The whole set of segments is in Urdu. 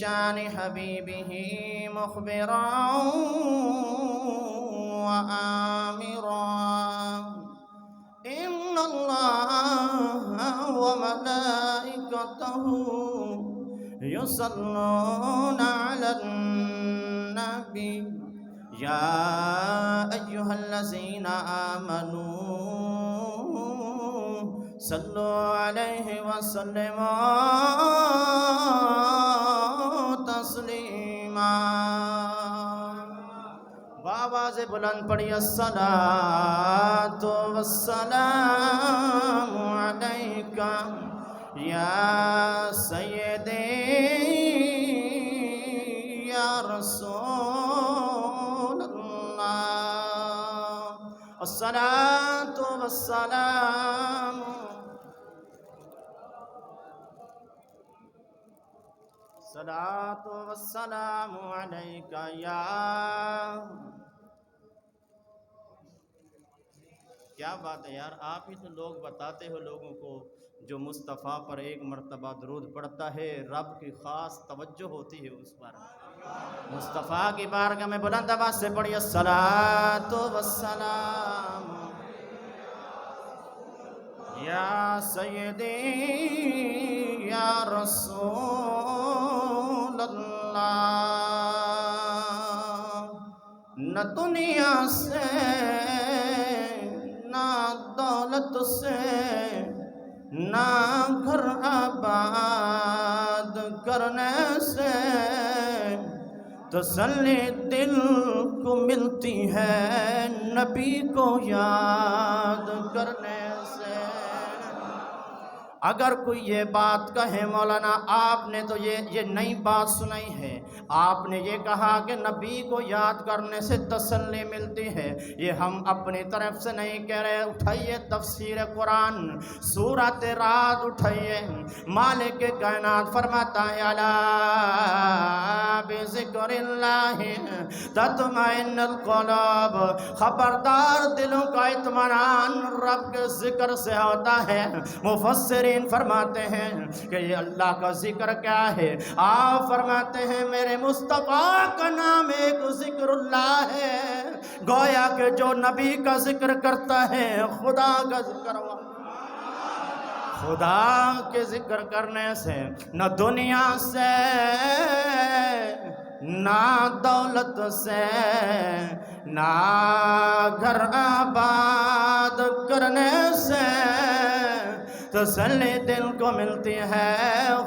شان حبيبه مخبرا وآمرا إن الله وملائكته يصلون على النبي يا أيها الذين آمنوا صلوا عليه وسلموا تسلیما بآواز بلند پڑھی الصلاۃ والسلام علیکہ یا سیدی یا رسول اللہ الصلاۃ والسلام الصلاۃ والسلام علیکہ یا کیا بات ہے یار، آپ ہی تو لوگ بتاتے ہو لوگوں کو جو مصطفیٰ پر ایک مرتبہ درود پڑھتا ہے رب کی خاص توجہ ہوتی ہے اس پر۔ مصطفیٰ کی بارگاہ میں بلند آواز سے پڑھیے الصلاۃ والسلام یا سیدی یا رسول اللہ۔ نہ دنیا سے نہ دولت سے نہ گھر آباد کرنے سے تسلی دل کو ملتی ہے نبی کو یاد کرنے سے۔ اگر کوئی یہ بات کہے مولانا آپ نے تو یہ نئی بات سنائی ہے، آپ نے یہ کہا کہ نبی کو یاد کرنے سے تسلی ملتی ہے، یہ ہم اپنی طرف سے نہیں کہہ رہے۔ اٹھائیے تفسیر قرآن سورۃ رعد اٹھائیے، مالک کائنات فرماتا ہے الا بذکر اللہ تطمئن القلوب، خبردار دلوں کا اطمینان رب کے ذکر سے ہوتا ہے۔ مفسرین فرماتے ہیں کہ یہ اللہ کا ذکر کیا ہے؟ آپ فرماتے ہیں میرے مصطفیٰ کا نام ایک ذکر اللہ ہے، گویا کہ جو نبی کا ذکر کرتا ہے خدا کا ذکر ہوا۔ خدا کے ذکر کرنے سے نہ دنیا سے نہ دولت سے نہ گھر آباد کرنے سے تسلی دل کو ملتی ہے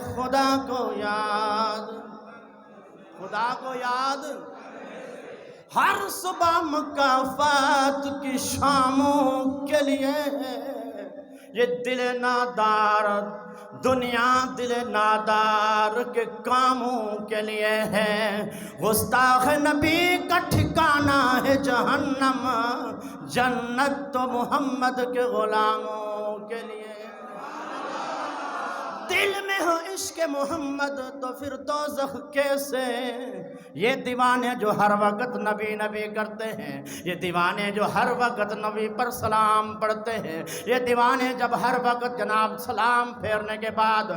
خدا کو یاد۔ خدا کو یاد ہر صبح مکافات کی شاموں کے لیے یہ دل نادار دنیا دل نادار کے کاموں کے لیے ہے۔ گستاخ نبی کا ٹھکانہ ہے جہنم، جنت تو محمد کے غلاموں کے لیے۔ دل میں ہو عشق محمد تو پھر دوزخ کیسے؟ یہ دیوانے جو ہر وقت نبی نبی کرتے ہیں، یہ دیوانے جو ہر وقت نبی پر سلام پڑھتے ہیں، یہ دیوانے جب ہر وقت جناب سلام پھیرنے کے بعد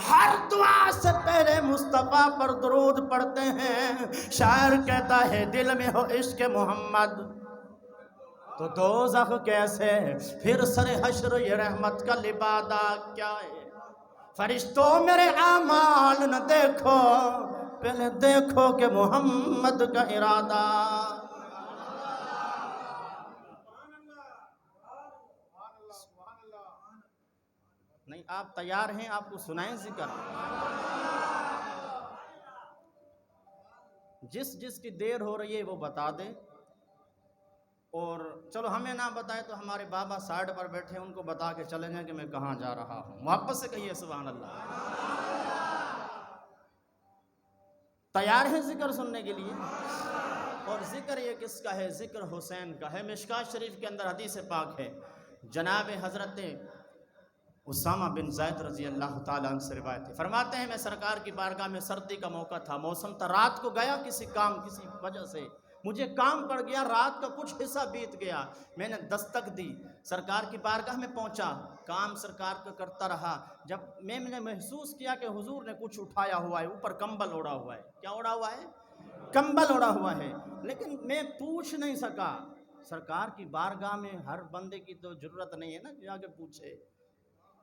ہر دعا سے پہلے مصطفیٰ پر درود پڑھتے ہیں، شاعر کہتا ہے دل میں ہو عشق محمد تو دوزخ کیسے؟ پھر سر حشر یہ رحمت کا لبادہ کیا ہے؟ فرشتوں میرے اعمال نہ دیکھو، پہلے دیکھو کہ محمد کا ارادہ۔ نہیں آپ تیار ہیں؟ آپ کو سنائیں ذکر؟ جس کی دیر ہو رہی ہے وہ بتا دے، اور چلو ہمیں نہ بتائے تو ہمارے بابا سائڈ پر بیٹھے ان کو بتا کے چلیں گے کہ میں کہاں جا رہا ہوں۔ محبت سے کہیے سبحان اللہ۔ تیار ہیں ذکر سننے کے لیے؟ اور ذکر یہ کس کا ہے؟ ذکر حسین کا ہے۔ مشکوٰۃ شریف کے اندر حدیث پاک ہے، جناب حضرت اسامہ بن زید رضی اللہ تعالیٰ عنہ سے روایت ہے، فرماتے ہیں میں سرکار کی بارگاہ میں سردی کا موقع تھا، موسم تھا، رات کو گیا کسی کام کسی وجہ سے مجھے کام پڑ گیا، رات کا کچھ حصہ بیت گیا، میں نے دستک دی، سرکار کی بارگاہ میں پہنچا، کام سرکار کا کرتا رہا۔ جب میں نے محسوس کیا کہ حضور نے کچھ اٹھایا ہوا ہے، اوپر کمبل اوڑھا ہوا ہے، کیا اوڑھا ہوا ہے؟ کمبل اوڑھا ہوا ہے، لیکن میں پوچھ نہیں سکا۔ سرکار کی بارگاہ میں ہر بندے کی تو ضرورت نہیں ہے نا کہ آگے پوچھے۔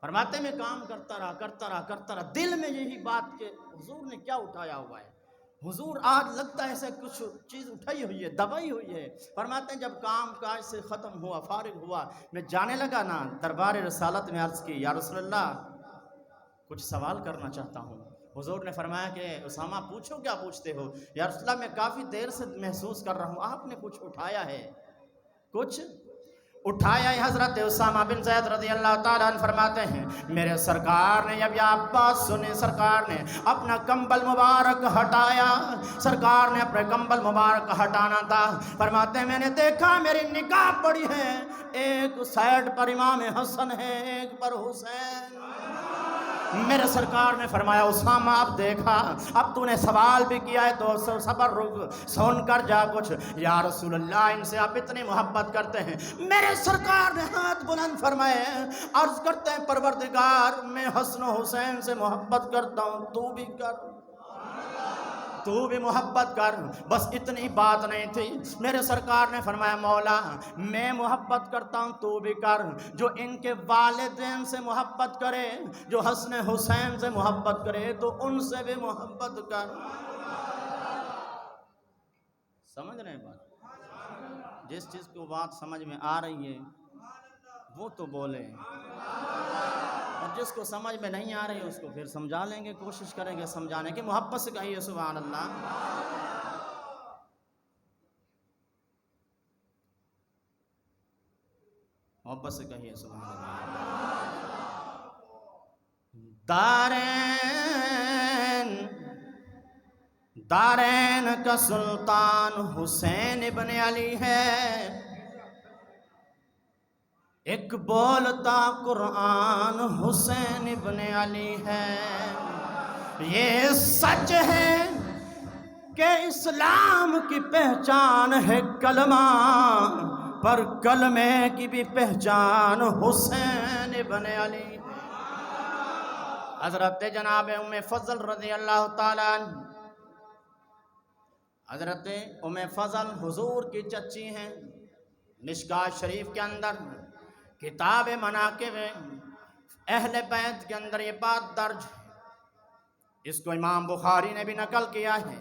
فرماتے میں کام کرتا رہا، دل میں یہی بات کہ حضور نے کیا اٹھایا ہوا ہے، حضور آج لگتا ہے ایسے کچھ چیز اٹھائی ہوئی ہے، دبائی ہوئی ہے۔ فرماتے ہیں جب کام کاج سے ختم ہوا، فارغ ہوا، میں جانے لگا نا، دربار رسالت میں عرض کی، یا رسول اللہ کچھ سوال کرنا چاہتا ہوں۔ حضور نے فرمایا کہ اسامہ پوچھو، کیا پوچھتے ہو؟ یا رسول اللہ میں کافی دیر سے محسوس کر رہا ہوں آپ نے کچھ اٹھایا ہے، کچھ اٹھایا ہے۔ حضرت اسامہ بن زید رضی اللہ تعالیٰ عنہ فرماتے ہیں میرے سرکار نے جب یہ بات سنی، سرکار نے اپنا کمبل مبارک ہٹایا، سرکار نے اپنے کمبل مبارک ہٹانا تھا۔ فرماتے ہیں میں نے دیکھا میری نگاہ پڑی ہے، ایک سائڈ پر امام حسن ہے، ایک پر حسین۔ میرے سرکار نے فرمایا اسامہ اب دیکھا، اب تو نے سوال بھی کیا ہے تو صبر رک، سن کر جا کچھ۔ یا رسول اللہ ان سے آپ اتنی محبت کرتے ہیں۔ میرے سرکار نے ہاتھ بلند فرمائے، عرض کرتے ہیں پروردگار میں حسن و حسین سے محبت کرتا ہوں، تو بھی کر، تو بھی محبت کر۔ بس اتنی بات نہیں تھی، میرے سرکار نے فرمایا مولا میں محبت کرتا ہوں تو بھی کر، جو ان کے والدین سے محبت کرے، جو حسن حسین سے محبت کرے تو ان سے بھی محبت کر۔ سمجھ رہے ہیں بات؟ جس چیز کو بات سمجھ میں آ رہی ہے وہ تو بولے، اور جس کو سمجھ میں نہیں آ رہی ہے اس کو پھر سمجھا لیں گے، کوشش کریں گے سمجھانے کی، محبت سے کہیے سبحان اللہ۔ محبت سے کہیے سبحان اللہ۔ دارین کا سلطان حسین ابن علی ہے، ایک بولتا قرآن حسین ابن علی ہے۔ یہ سچ ہے کہ اسلام کی پہچان ہے کلمہ، پر کلمے کی بھی پہچان حسین ابن علی۔ حضرت جناب ام فضل رضی اللہ تعالیٰ عنہ، حضرت ام فضل حضور کی چچی ہیں۔ مشکوٰۃ شریف کے اندر کتاب مناقب اہل بیت کے اندر یہ بات درج ہے، اس کو امام بخاری نے بھی نقل کیا ہے،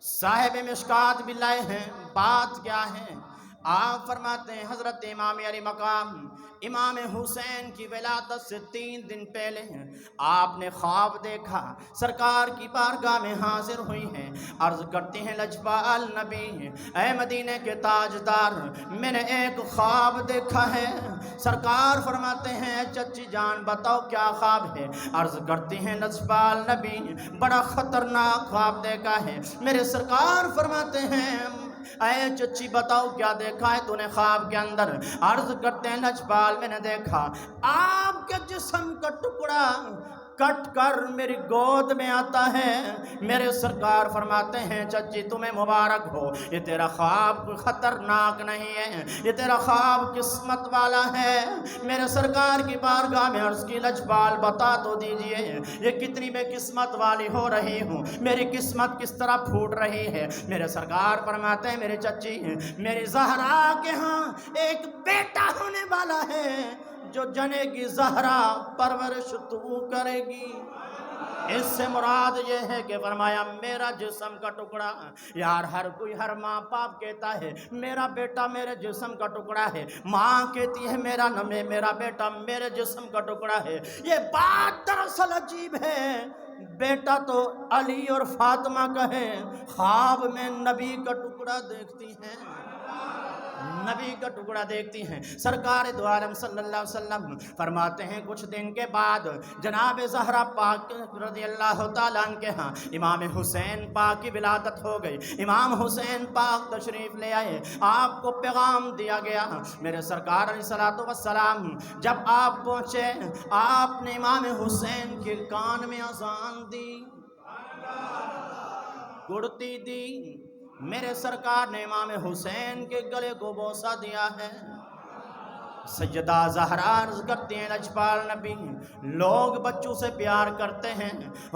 صاحب مشکوٰۃ بھی لائے ہیں۔ بات کیا ہے؟ آپ فرماتے ہیں حضرت امام علی مقام امام حسین کی ولادت سے 3 دن پہلے آپ نے خواب دیکھا، سرکار کی بارگاہ میں حاضر ہوئی ہیں، عرض کرتی ہیں لجپال نبی اے مدینے کے تاجدار میں نے ایک خواب دیکھا ہے۔ سرکار فرماتے ہیں چچی جان بتاؤ کیا خواب ہے؟ عرض کرتی ہیں لجپال نبی بڑا خطرناک خواب دیکھا ہے۔ میرے سرکار فرماتے ہیں اے چچی بتاؤ کیا دیکھا ہے تو نے خواب کے اندر؟ عرض کرتے ہیں لجپال میں نے دیکھا آپ کے جسم کا ٹکڑا کٹ کر میری گود میں آتا ہے۔ میرے سرکار فرماتے ہیں چچی تمہیں مبارک ہو، یہ تیرا خواب خطرناک نہیں ہے، یہ تیرا خواب قسمت والا ہے۔ میرے سرکار کی بارگاہ میں عرض کی لجپال بتا تو دیجئے یہ کتنی میں قسمت والی ہو رہی ہوں، میری قسمت کس طرح پھوٹ رہی ہے؟ میرے سرکار فرماتے ہیں میری چچی میری زہرا کے ہاں ایک بیٹا ہونے والا ہے جو جنے کی زہرا پرورش تو کرے گی۔ اس سے مراد یہ ہے کہ فرمایا میرا جسم کا ٹکڑا، یار ہر کوئی ہر ماں باپ کہتا ہے میرا بیٹا میرے جسم کا ٹکڑا ہے، ماں کہتی ہے میرا بیٹا میرے جسم کا ٹکڑا ہے۔ یہ بات دراصل عجیب ہے، بیٹا تو علی اور فاطمہ کا ہے، خواب میں نبی کا ٹکڑا دیکھتی ہیں، نبی کا ٹکڑا دیکھتی ہیں۔ سرکار دو عالم صلی اللہ علیہ وسلم فرماتے ہیں کچھ دن کے بعد جناب زہرا پاک رضی اللہ تعالیٰ عنہ کے ہاں امام حسین پاک کی ولادت ہو گئی۔ امام حسین پاک تشریف لے آئے، آپ کو پیغام دیا گیا۔ میرے سرکار علیہ السلام جب آپ پہنچے آپ نے امام حسین کے کان میں اذان دی، گڑتی دی، میرے سرکار نے امام حسین کے گلے کو بوسہ دیا ہے۔ سیدہ زہرا عرض کرتی ہیں لجپال نبی، لوگ بچوں سے پیار کرتے ہیں،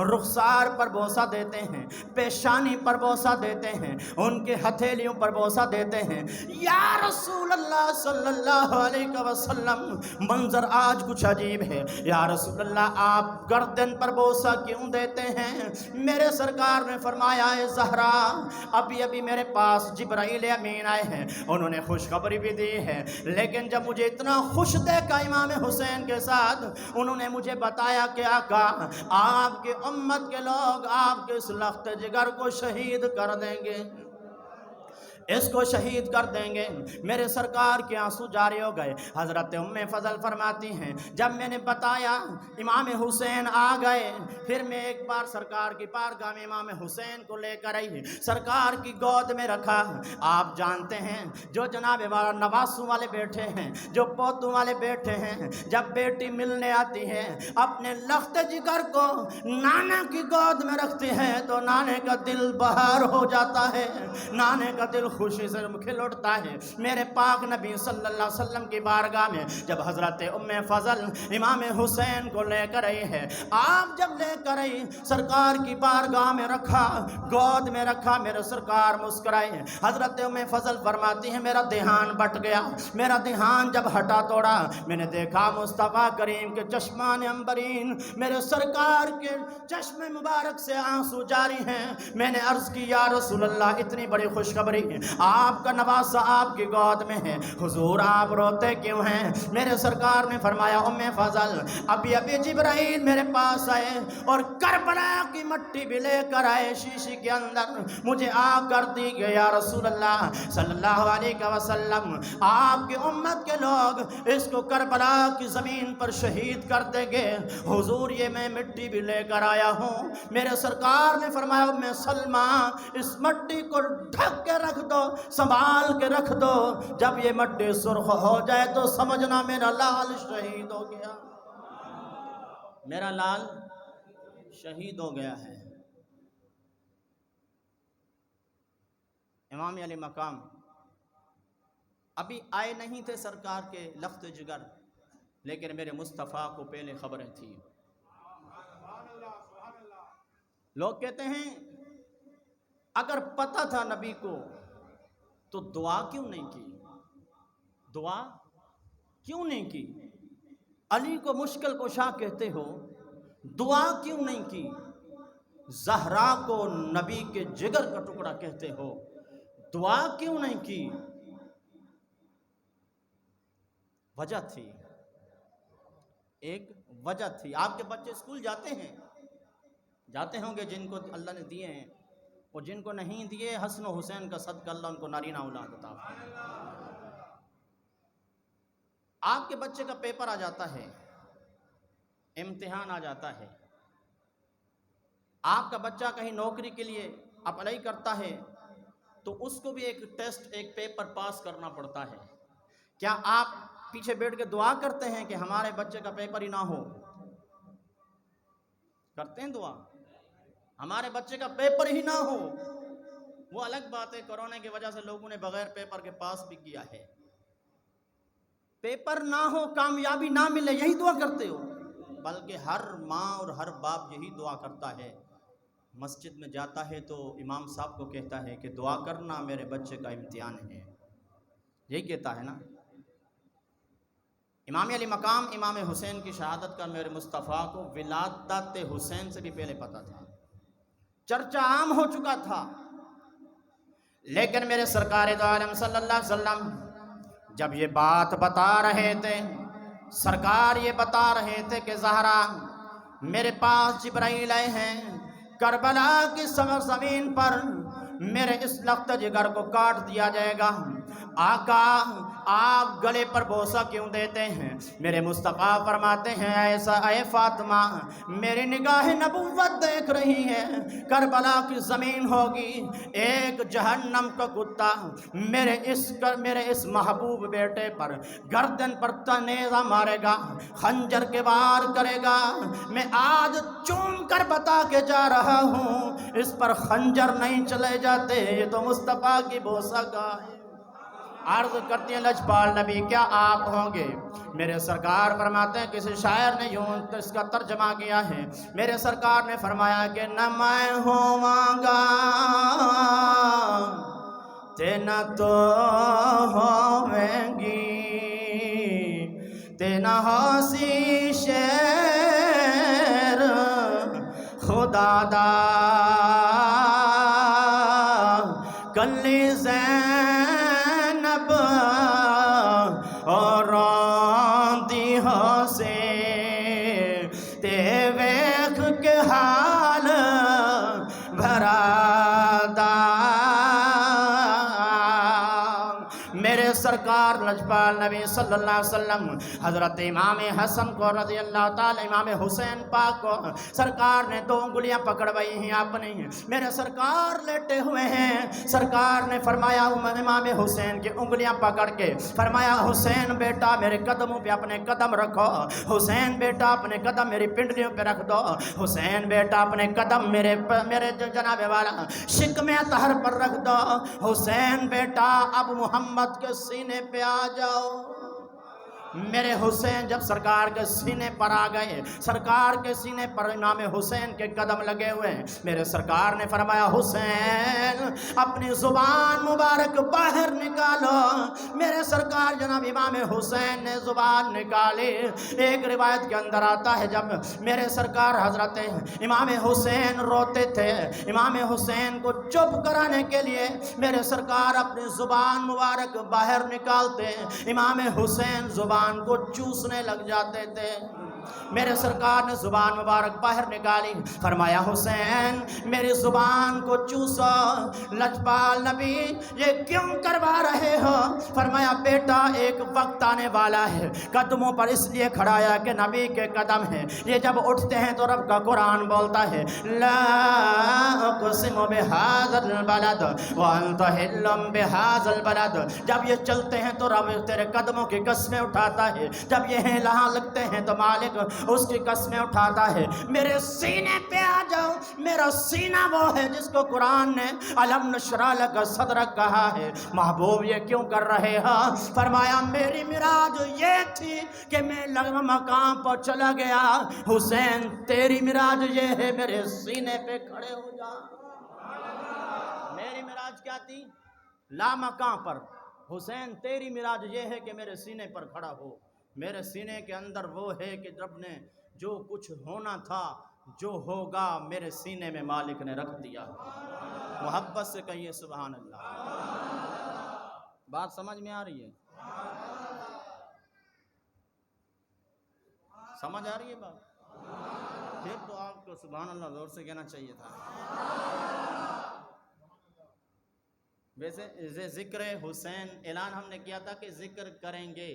رخسار پر بوسہ دیتے ہیں، پیشانی پر بوسہ دیتے ہیں، ان کے ہتھیلیوں پر بوسہ دیتے ہیں۔ یا رسول اللہ صلی اللہ علیہ وسلم، منظر آج کچھ عجیب ہے۔ یا رسول اللہ آپ گردن پر بوسہ کیوں دیتے ہیں؟ میرے سرکار نے فرمایا اے زہرا، ابھی ابھی میرے پاس جبرائیل امین آئے ہیں، انہوں نے خوشخبری بھی دی ہے، لیکن جب مجھے اتنا خوش دیکھا امام حسین کے ساتھ، انہوں نے مجھے بتایا کہ آقا آپ کی امت کے لوگ آپ کے اس لخت جگر کو شہید کر دیں گے، اس کو شہید کر دیں گے۔ میرے سرکار کے آنسو جاری ہو گئے۔ حضرت ام فضل فرماتی ہیں جب میں نے بتایا امام حسین آ گئے، پھر میں ایک بار سرکار کی بارگاہ میں امام حسین کو لے کر آئی، سرکار کی گود میں رکھا۔ آپ جانتے ہیں جو جناب والا نواسوں والے بیٹھے ہیں، جو پوتوں والے بیٹھے ہیں، جب بیٹی ملنے آتی ہے اپنے لخت جگر کو نانا کی گود میں رکھتی ہے تو نانے کا دل بہار ہو جاتا ہے، نانے کا دل خوشی سے کھل اٹھتا ہے۔ میرے پاک نبی صلی اللہ علیہ وسلم کی بارگاہ میں جب حضرت ام فضل امام حسین کو لے کر آئی ہے، آپ جب لے کر آئی سرکار کی بارگاہ میں رکھا، گود میں رکھا، میرے سرکار مسکرائے۔ حضرت ام فضل فرماتی ہیں میرا دھیان بٹ گیا، میرا دھیان جب ہٹا توڑا میں نے دیکھا مصطفیٰ کریم کے چشمان عنبرین، میرے سرکار کے چشم مبارک سے آنسو جاری ہیں۔ میں نے عرض کی یا رسول اللہ اتنی بڑی خوشخبری، آپ کا نواسہ آپ کی گود میں ہے، حضور آپ روتے کیوں ہیں؟ میرے سرکار نے فرمایا ام فضل ابھی ابھی جبرائیل میرے پاس آئے اور کربلا کی مٹی بھی لے کر آئے شیشے کے اندر، مجھے آ کر دی گئی یا رسول اللہ صلی اللہ علیہ وسلم آپ کی امت کے لوگ اس کو کربلا کی زمین پر شہید کر دیں گے، حضور یہ میں مٹی بھی لے کر آیا ہوں۔ میرے سرکار نے فرمایا ام سلمہ اس مٹی کو ڈھک کے رکھ دو، سنبھال کے رکھ دو، جب یہ مٹی سرخ ہو جائے تو سمجھنا میرا لال شہید ہو گیا، میرا لال شہید ہو گیا ہے۔ امام علی مقام ابھی آئے نہیں تھے سرکار کے لخت جگر، لیکن میرے مصطفیٰ کو پہلے خبریں تھیں۔ لوگ کہتے ہیں اگر پتہ تھا نبی کو تو دعا کیوں نہیں کی؟ دعا کیوں نہیں کی؟ علی کو مشکل کشا کہتے ہو، دعا کیوں نہیں کی؟ زہرا کو نبی کے جگر کا ٹکڑا کہتے ہو، دعا کیوں نہیں کی؟ وجہ تھی، ایک وجہ تھی۔ آپ کے بچے اسکول جاتے ہیں، جاتے ہوں گے جن کو اللہ نے دیے ہیں، اور جن کو نہیں دیے حسن و حسین کا صدقہ اللہ ان کو نارینہ اولاد عطا فرمائے۔ آپ کے بچے کا پیپر آ جاتا ہے، امتحان آ جاتا ہے، آپ کا بچہ کہیں نوکری کے لیے اپلائی کرتا ہے تو اس کو بھی ایک ٹیسٹ، ایک پیپر پاس کرنا پڑتا ہے۔ کیا آپ پیچھے بیٹھ کے دعا کرتے ہیں کہ ہمارے بچے کا پیپر ہی نہ ہو؟ کرتے ہیں دعا ہمارے بچے کا پیپر ہی نہ ہو؟ وہ الگ بات ہے، کرونا کی وجہ سے لوگوں نے بغیر پیپر کے پاس بھی کیا ہے۔ پیپر نہ ہو، کامیابی نہ ملے، یہی دعا کرتے ہو؟ بلکہ ہر ماں اور ہر باپ یہی دعا کرتا ہے، مسجد میں جاتا ہے تو امام صاحب کو کہتا ہے کہ دعا کرنا میرے بچے کا امتحان ہے، یہی کہتا ہے نا۔ امام علی مقام امام حسین کی شہادت کا میرے مصطفیٰ کو ولادت حسین سے بھی پہلے پتہ تھا، چرچا عام ہو چکا تھا، لیکن میرے سرکار دو عالم صلی اللہ علیہ وسلم جب یہ بات بتا رہے تھے، سرکار یہ بتا رہے تھے کہ زہرا میرے پاس جبرائیل آئے ہیں، کربلا کی سرزمین پر میرے اس لخت جگر کو کاٹ دیا جائے گا۔ آقا آپ گلے پر بوسہ کیوں دیتے ہیں؟ میرے مصطفیٰ فرماتے ہیں ایسا اے فاطمہ میری نگاہ نبوت دیکھ رہی ہے، کربلا کی زمین ہوگی، ایک جہنم کا کتا میرے اس محبوب بیٹے پر گردن پر نیزہ مارے گا، خنجر کے وار کرے گا۔ میں آج چوم کر بتا کے جا رہا ہوں، اس پر خنجر نہیں چلے جاتے، یہ تو مصطفیٰ کی بوسہ کا ہے۔ عرض کرتی ہیں لجپال نبی کیا آپ ہوں گے؟ میرے سرکار فرماتے ہیں، کسی شاعر نے یوں اس کا ترجمہ کیا ہے، میرے سرکار نے فرمایا کہ نہ میں ہوں گا تے نہ تو ہویں گی، تے نہ ہوسی شیر خدا دا کلی زینب اور روندی ہو سے تے ویکھ کے حال بھرا دا۔ میرے سرکار لجپال نبی صلی اللہ علیہ وسلم حضرت امام حسن کو رضی اللہ تعالی امام حسین پاک کو سرکار نے دو انگلیاں پکڑوائی ہیں اپنی، میرے سرکار لیٹے ہوئے ہیں، سرکار نے فرمایا امام حسین کی انگلیاں پکڑ کے فرمایا حسین بیٹا میرے قدموں پہ اپنے قدم رکھو، حسین بیٹا اپنے قدم میری پنڈلیوں پہ رکھ دو، حسین بیٹا اپنے قدم میرے جناب والا شکم اطہر پر رکھ دو، حسین بیٹا اب محمد کے سینے پہ آ جاؤ۔ میرے حسین جب سرکار کے سینے پر آ گئے، سرکار کے سینے پر امام حسین کے قدم لگے ہوئے ہیں، میرے سرکار نے فرمایا حسین اپنی زبان مبارک باہر نکالو۔ میرے سرکار جناب امام حسین نے زبان نکالی۔ ایک روایت کے اندر آتا ہے جب میرے سرکار حضرت امام حسین روتے تھے، امام حسین کو چپ کرانے کے لیے میرے سرکار اپنی زبان مبارک باہر نکالتے، امام حسین زبان کو چوسنے لگ جاتے تھے۔ میرے سرکار نے زبان مبارک باہر نکالی، فرمایا حسین میری زبان کو چوسو۔ لجپال نبی یہ کیوں کروا رہے ہو؟ فرمایا بیٹا ایک وقت آنے والا ہے، قدموں پر اس لیے کھڑایا کہ نبی کے قدم ہیں، یہ جب اٹھتے ہیں تو رب کا قرآن بولتا ہے لا اقسم بہذا البلد وانت حل بہذا البلد، جب یہ چلتے ہیں تو رب تیرے قدموں کی قسمیں اٹھاتا ہے، جب یہ یہاں لگتے ہیں تو مالک اس کی قسمیں اٹھاتا ہے۔ میرے سینے پہ آ جاؤ، میرا سینہ وہ ہے جس کو قرآن نے الم نشرح لک صدرک کہا ہے۔ محبوب یہ کیوں کر رہے ہاں؟ فرمایا میری معراج یہ تھی کہ میں لغم مقام پر چلا گیا، حسین تیری معراج یہ ہے میرے سینے پہ کھڑے ہو جا۔ میری معراج کیا تھی؟ لا مقام پر، حسین تیری معراج یہ ہے کہ میرے سینے پر کھڑا ہو۔ میرے سینے کے اندر وہ ہے کہ رب نے جو کچھ ہونا تھا جو ہوگا میرے سینے میں مالک نے رکھ دیا۔ محبت سے کہیے سبحان اللہ۔ بات سمجھ میں آ رہی ہے؟ سمجھ آ رہی ہے بات؟ پھر تو آپ کو سبحان اللہ زور سے کہنا چاہیے تھا۔ ویسے ذکر حسین اعلان ہم نے کیا تھا کہ ذکر کریں گے،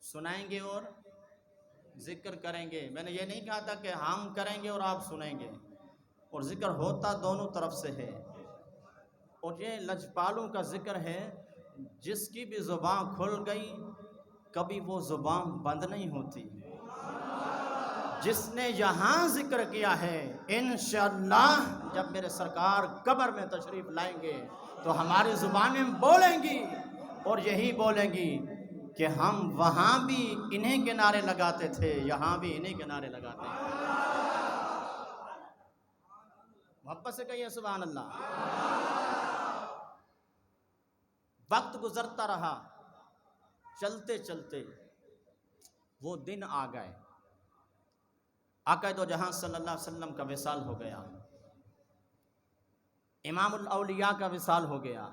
سنائیں گے اور ذکر کریں گے۔ میں نے یہ نہیں کہا تھا کہ ہم کریں گے اور آپ سنیں گے، اور ذکر ہوتا دونوں طرف سے ہے۔ اور یہ لجپالوں کا ذکر ہے، جس کی بھی زبان کھل گئی کبھی وہ زبان بند نہیں ہوتی۔ جس نے یہاں ذکر کیا ہے انشاءاللہ جب میرے سرکار قبر میں تشریف لائیں گے تو ہماری زبانیں بولیں گی، اور یہی بولیں گی کہ ہم وہاں بھی انہیں کے نعرے لگاتے تھے، یہاں بھی انہیں کے نعرے لگاتے ہیں۔ محبت سے کہیے سبحان اللہ۔ وقت گزرتا رہا، چلتے چلتے وہ دن آ گئے، آقا دو جہاں صلی اللہ علیہ وسلم کا وصال ہو گیا، امام الاولیاء کا وصال ہو گیا،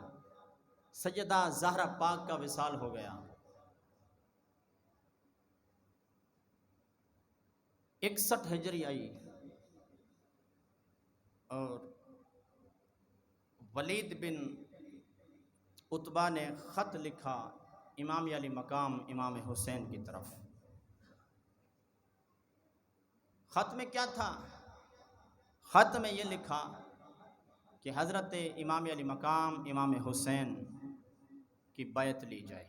سیدہ زہرا پاک کا وصال ہو گیا۔ 61 ہجری آئی اور ولید بن عتبہ نے خط لکھا امام علی مقام امام حسین کی طرف۔ خط میں کیا تھا؟ خط میں یہ لکھا کہ حضرت امام علی مقام امام حسین کی بیعت لی جائے،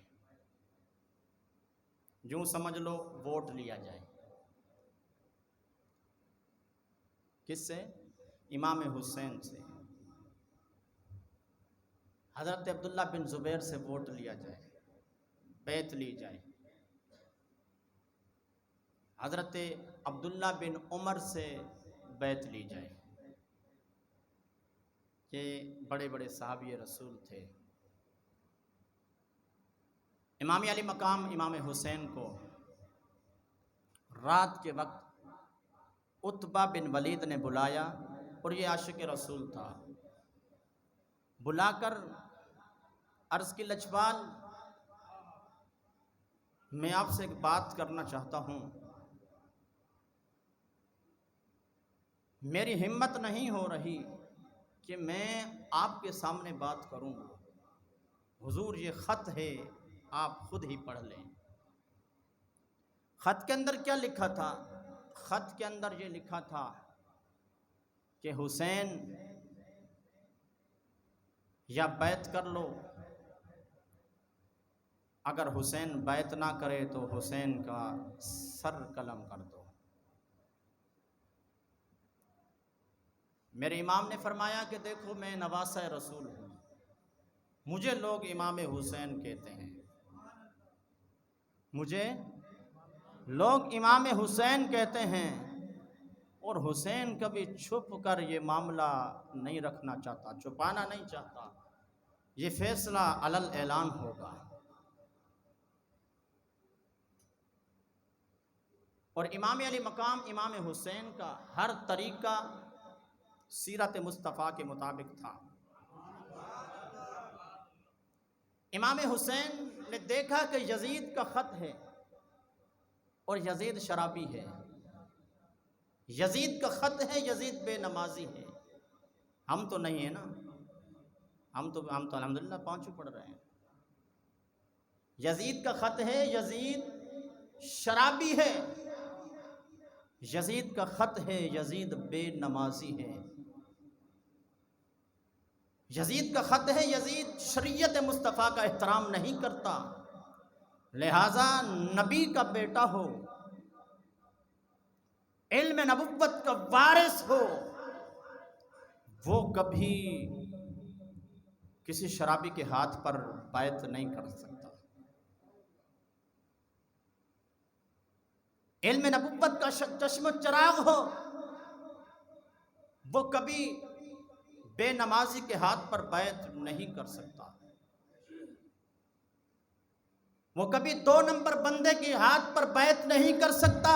یوں سمجھ لو ووٹ لیا جائے۔ کس سے؟ امام حسین سے۔ حضرت عبداللہ بن زبیر سے ووٹ لیا جائے، بیعت لی جائے، حضرت عبداللہ بن عمر سے بیعت لی جائے، یہ بڑے بڑے صحابی رسول تھے۔ امام علی مقام امام حسین کو رات کے وقت عتبہ بن ولید نے بلایا، اور یہ عاشق رسول تھا، بلا کر عرض کی لجپال میں آپ سے ایک بات کرنا چاہتا ہوں، میری ہمت نہیں ہو رہی کہ میں آپ کے سامنے بات کروں، حضور یہ خط ہے آپ خود ہی پڑھ لیں۔ خط کے اندر کیا لکھا تھا؟ خط کے اندر یہ لکھا تھا کہ حسین یا بیعت کر لو، اگر حسین بیعت نہ کرے تو حسین کا سر قلم کر دو۔ میرے امام نے فرمایا کہ دیکھو میں نواسہ رسول ہوں، مجھے لوگ امام حسین کہتے ہیں، مجھے لوگ امام حسین کہتے ہیں، اور حسین کبھی چھپ کر یہ معاملہ نہیں رکھنا چاہتا، چھپانا نہیں چاہتا، یہ فیصلہ علل اعلان ہوگا۔ اور امام علی مقام امام حسین کا ہر طریقہ سیرت مصطفیٰ کے مطابق تھا۔ امام حسین نے دیکھا کہ یزید کا خط ہے اور یزید شرابی ہے، یزید کا خط ہے، یزید بے نمازی ہے، ہم تو نہیں ہیں نا، ہم تو الحمدللہ پانچوں پڑھ رہے ہیں۔ یزید کا خط ہے، یزید شرابی ہے، یزید کا خط ہے، یزید بے نمازی ہے، یزید کا خط ہے، یزید شریعت مصطفیٰ کا احترام نہیں کرتا، لہٰذا نبی کا بیٹا ہو، علم نبوت کا وارث ہو، وہ کبھی کسی شرابی کے ہاتھ پر بیعت نہیں کر سکتا۔ علم نبوت کا چشم چراغ ہو، وہ کبھی بے نمازی کے ہاتھ پر بیعت نہیں کر سکتا، وہ کبھی 2 نمبر بندے کے ہاتھ پر بیعت نہیں کر سکتا،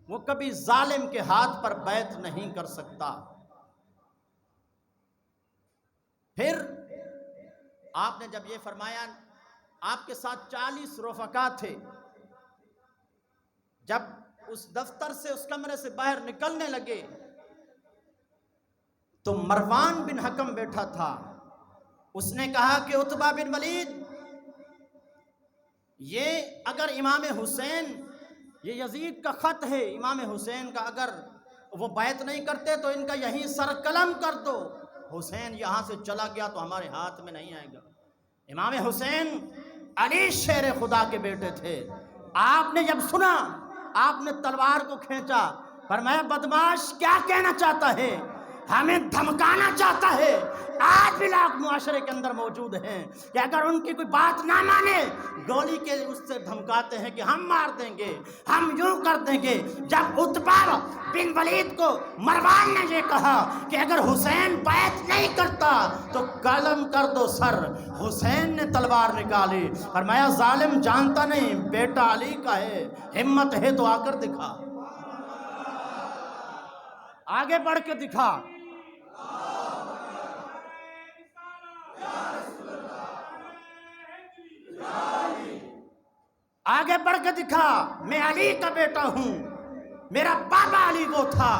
وہ کبھی ظالم کے ہاتھ پر بیعت نہیں کر سکتا۔ پھر آپ نے جب یہ فرمایا، آپ کے ساتھ 40 رفقا تھے، جب اس دفتر سے اس کمرے سے باہر نکلنے لگے تو مروان بن حکم بیٹھا تھا، اس نے کہا کہ عتبہ بن ولید، یہ اگر امام حسین، یہ یزید کا خط ہے امام حسین کا، اگر وہ بیعت نہیں کرتے تو ان کا یہیں سر قلم کر دو، حسین یہاں سے چلا گیا تو ہمارے ہاتھ میں نہیں آئے گا۔ امام حسین علی شیر خدا کے بیٹے تھے، آپ نے جب سنا، آپ نے تلوار کو کھینچا، فرمایا بدماش کیا کہنا چاہتا ہے، ہمیں دھمکانا چاہتا ہے۔ آج بھی لوگ معاشرے کے اندر موجود ہیں کہ اگر ان کی کوئی بات نہ مانے، گولی کے اس سے دھمکاتے ہیں کہ ہم مار دیں گے، ہم یوں کر دیں گے۔ جب عتبہ بن ولید کو مروان نے یہ کہا کہ اگر حسین بیعت نہیں کرتا تو قلم کر دو سر، حسین نے تلوار نکالی، فرمایا ظالم جانتا نہیں بیٹا علی کا ہے، ہمت ہے تو آ کر دکھا، آگے بڑھ کے دکھا۔ آگے بڑھ کے دکھا، میں علی کا بیٹا ہوں، میرا بابا علی وہ تھا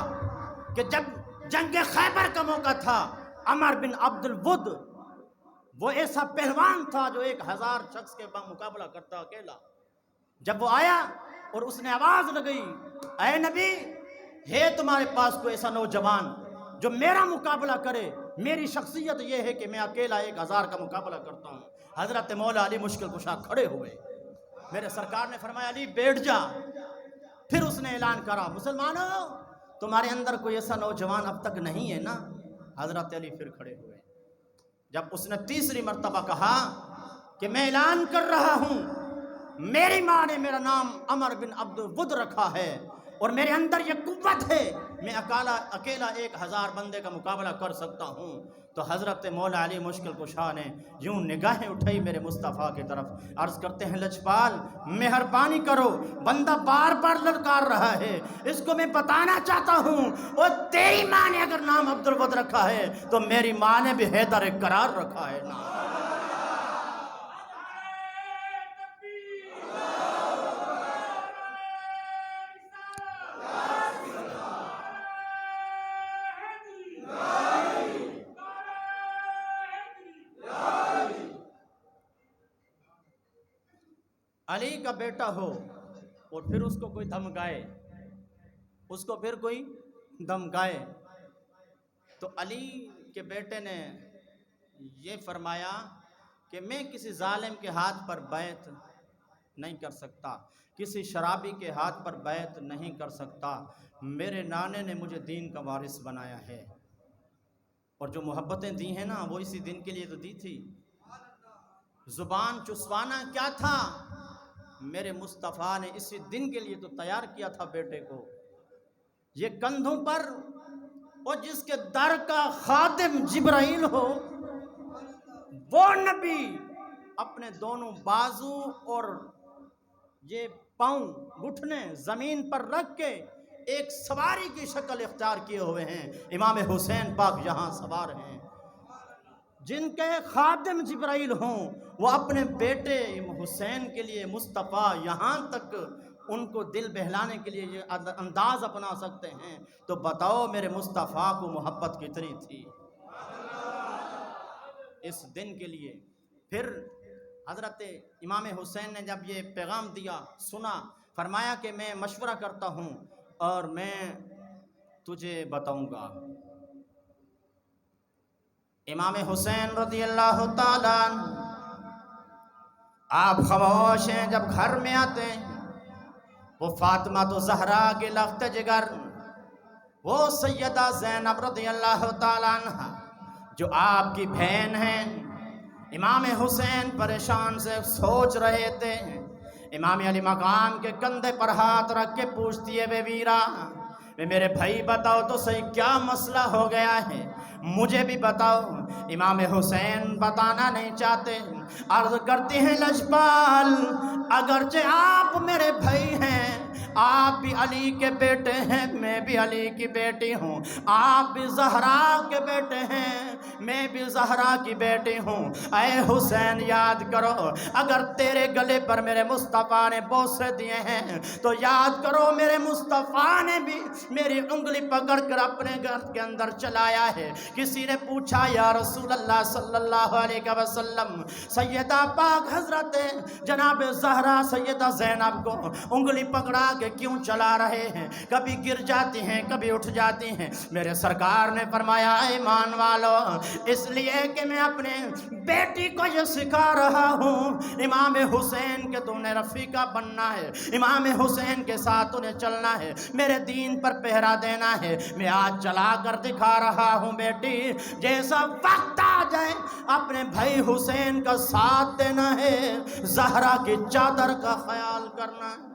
کہ جب جنگ خیبر کا موقع تھا، عمر بن عبد الود وہ ایسا پہلوان تھا جو 1000 شخص کے مقابلہ کرتا اکیلا، جب وہ آیا اور اس نے آواز لگائی، اے نبی، ہے تمہارے پاس کوئی ایسا نوجوان جو میرا مقابلہ کرے؟ میری شخصیت یہ ہے کہ میں اکیلا 1000 کا مقابلہ کرتا ہوں۔ حضرت مولا علی مشکل کشا کھڑے ہوئے، میرے سرکار نے فرمایا علی بیٹھ جا۔ پھر اس نے اعلان کرا، مسلمانوں تمہارے اندر کوئی ایسا نوجوان اب تک نہیں ہے نا؟ حضرت علی پھر کھڑے ہوئے. جب اس نے تیسری مرتبہ کہا کہ میں اعلان کر رہا ہوں، میری ماں نے میرا نام عمر بن عبد الود رکھا ہے اور میرے اندر یہ قوت ہے، میں اکیلا 1000 بندے کا مقابلہ کر سکتا ہوں. تو حضرت مولا علی مشکل کشا نے یوں نگاہیں اٹھائی میرے مصطفیٰ کی طرف، عرض کرتے ہیں لجپال مہربانی کرو، بندہ بار بار للکار رہا ہے، اس کو میں بتانا چاہتا ہوں، اور تیری ماں نے اگر نام عبد الود رکھا ہے تو میری ماں نے بھی حیدر قرار رکھا ہے نا. علی کا بیٹا ہو اور پھر اس کو کوئی دھمکائے، اس کو پھر کوئی دھمکائے، تو علی کے بیٹے نے یہ فرمایا کہ میں کسی ظالم کے ہاتھ پر بیعت نہیں کر سکتا، کسی شرابی کے ہاتھ پر بیعت نہیں کر سکتا. میرے نانے نے مجھے دین کا وارث بنایا ہے، اور جو محبتیں دی ہیں نا وہ اسی دن کے لیے تو دی تھی. زبان چسوانا کیا تھا؟ میرے مصطفیٰ نے اسی دن کے لیے تو تیار کیا تھا بیٹے کو. یہ کندھوں پر اور جس کے در کا خادم جبرائیل ہو، وہ نبی اپنے دونوں بازو اور یہ پاؤں گھٹنے زمین پر رکھ کے ایک سواری کی شکل اختیار کیے ہوئے ہیں. امام حسین پاک یہاں سوار ہیں. جن کے خادم جبرائیل ہوں وہ اپنے بیٹے حسین کے لیے مصطفیٰ یہاں تک ان کو دل بہلانے کے لیے یہ انداز اپنا سکتے ہیں، تو بتاؤ میرے مصطفیٰ کو محبت کتنی تھی اس دن کے لیے. پھر حضرت امام حسین نے جب یہ پیغام دیا، سنا، فرمایا کہ میں مشورہ کرتا ہوں اور میں تجھے بتاؤں گا. امام حسین رضی اللہ تعالیٰ آپ خاموش ہیں. جب گھر میں آتے ہیں وہ فاطمہ تو زہرا کے لخت جگر، وہ سیدہ زینب رضی اللہ تعالیٰ عنہ جو آپ کی بہن ہیں. امام حسین پریشان سے سوچ رہے تھے. امام علی مقام کے کندھے پر ہاتھ رکھ کے پوچھتی ہے، بے ویرا میرے بھائی بتاؤ تو صحیح کیا مسئلہ ہو گیا ہے، مجھے بھی بتاؤ. امام حسین بتانا نہیں چاہتے. عرض کرتے ہیں لجپال اگرچہ آپ میرے بھائی ہیں، آپ بھی علی کے بیٹے ہیں، میں بھی علی کی بیٹی ہوں، آپ بھی زہرا کے بیٹے ہیں، میں بھی زہرا کی بیٹی ہوں. اے حسین یاد کرو، اگر تیرے گلے پر میرے مصطفیٰ نے بوسے دیے ہیں تو یاد کرو میرے مصطفیٰ نے بھی میری انگلی پکڑ کر اپنے گھر کے اندر چلایا ہے. کسی نے پوچھا یا رسول اللہ صلی اللہ علیہ وسلم، سیدہ پاک حضرت جناب زہرا سیدہ زینب کو انگلی پکڑا کہ کیوں چلا رہے ہیں؟ کبھی گر جاتی ہیں، کبھی اٹھ جاتی ہیں. میرے سرکار نے فرمایا ایمان والو، اس لیے کہ میں اپنے بیٹی کو یہ سکھا رہا ہوں امام حسین کے تم نے رفیقہ بننا ہے، امام حسین کے ساتھ انہیں چلنا ہے، میرے دین پر پہرا دینا ہے. میں آج چلا کر دکھا رہا ہوں بیٹی، جیسا وقت آ جائے اپنے بھائی حسین کا ساتھ دینا ہے، زہرا کی چادر کا خیال کرنا ہے.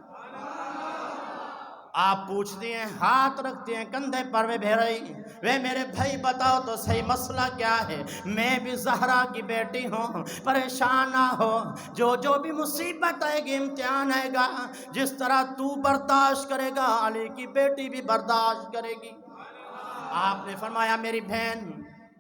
آپ پوچھتی ہیں، ہاتھ رکھتی ہیں کندھے پر، وہ بھیرئی وے میرے بھائی بتاؤ تو صحیح مسئلہ کیا ہے؟ میں بھی زہرا کی بیٹی ہوں، پریشان نہ ہو، جو بھی مصیبت آئے گی، امتحان آئے گا، جس طرح تو برداشت کرے گا علی کی بیٹی بھی برداشت کرے گی. آپ نے فرمایا میری بہن،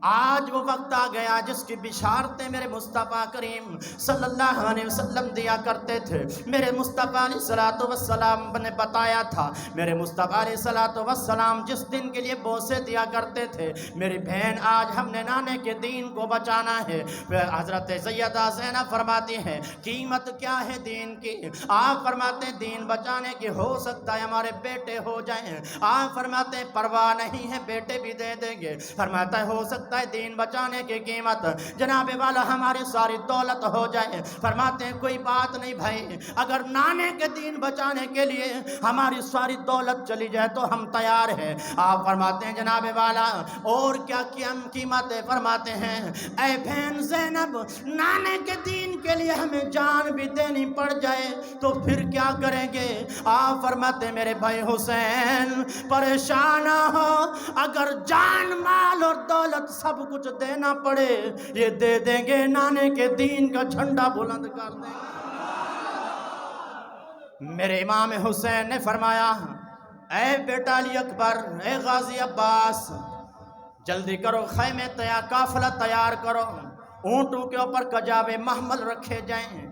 آج وہ وقت آ گیا جس کی بشارتیں میرے مصطفیٰ کریم صلی اللہ علیہ وسلم دیا کرتے تھے. میرے مصطفیٰ علیہ السلام نے بتایا تھا، میرے مصطفیٰ علیہ السلام جس دن کے لیے بوسے دیا کرتے تھے. میری بہن آج ہم نے نانے کے دین کو بچانا ہے. حضرت سیدہ زینب فرماتی ہیں قیمت کیا ہے دین کی؟ آپ فرماتے ہیں دین بچانے کی ہو سکتا ہے ہمارے بیٹے ہو جائیں. آپ فرماتے ہیں پرواہ نہیں ہے بیٹے بھی دے دیں گے. فرماتا ہے ہو سکتا سکتا ہے دین بچانے کی قیمت جناب والا ہماری ساری دولت ہو جائے. فرماتے ہیں کوئی بات نہیں بھائی، اگر نانے کے دین بچانے کے لیے ہماری ساری دولت چلی جائے تو ہم تیار ہیں. آپ فرماتے ہیں جناب والا اور کیا قیمت ہے؟ فرماتے ہیں اے بہن زینب، نانے کے دین کے لیے ہمیں جان بھی دینی پڑ جائے تو پھر کیا کریں گے؟ آپ فرماتے ہیں میرے بھائی حسین پریشان نہ ہو، اگر جان مال اور دولت سب کچھ دینا پڑے یہ دے دیں گے، نانے کے دین کا جھنڈا بلند کر دیں گے. میرے امام حسین نے فرمایا اے بیٹا علی اکبر، اے غازی عباس، جلدی کرو، خیمے تیار، قافلہ تیار کرو، اونٹوں کے اوپر کجاوے محمل رکھے جائیں.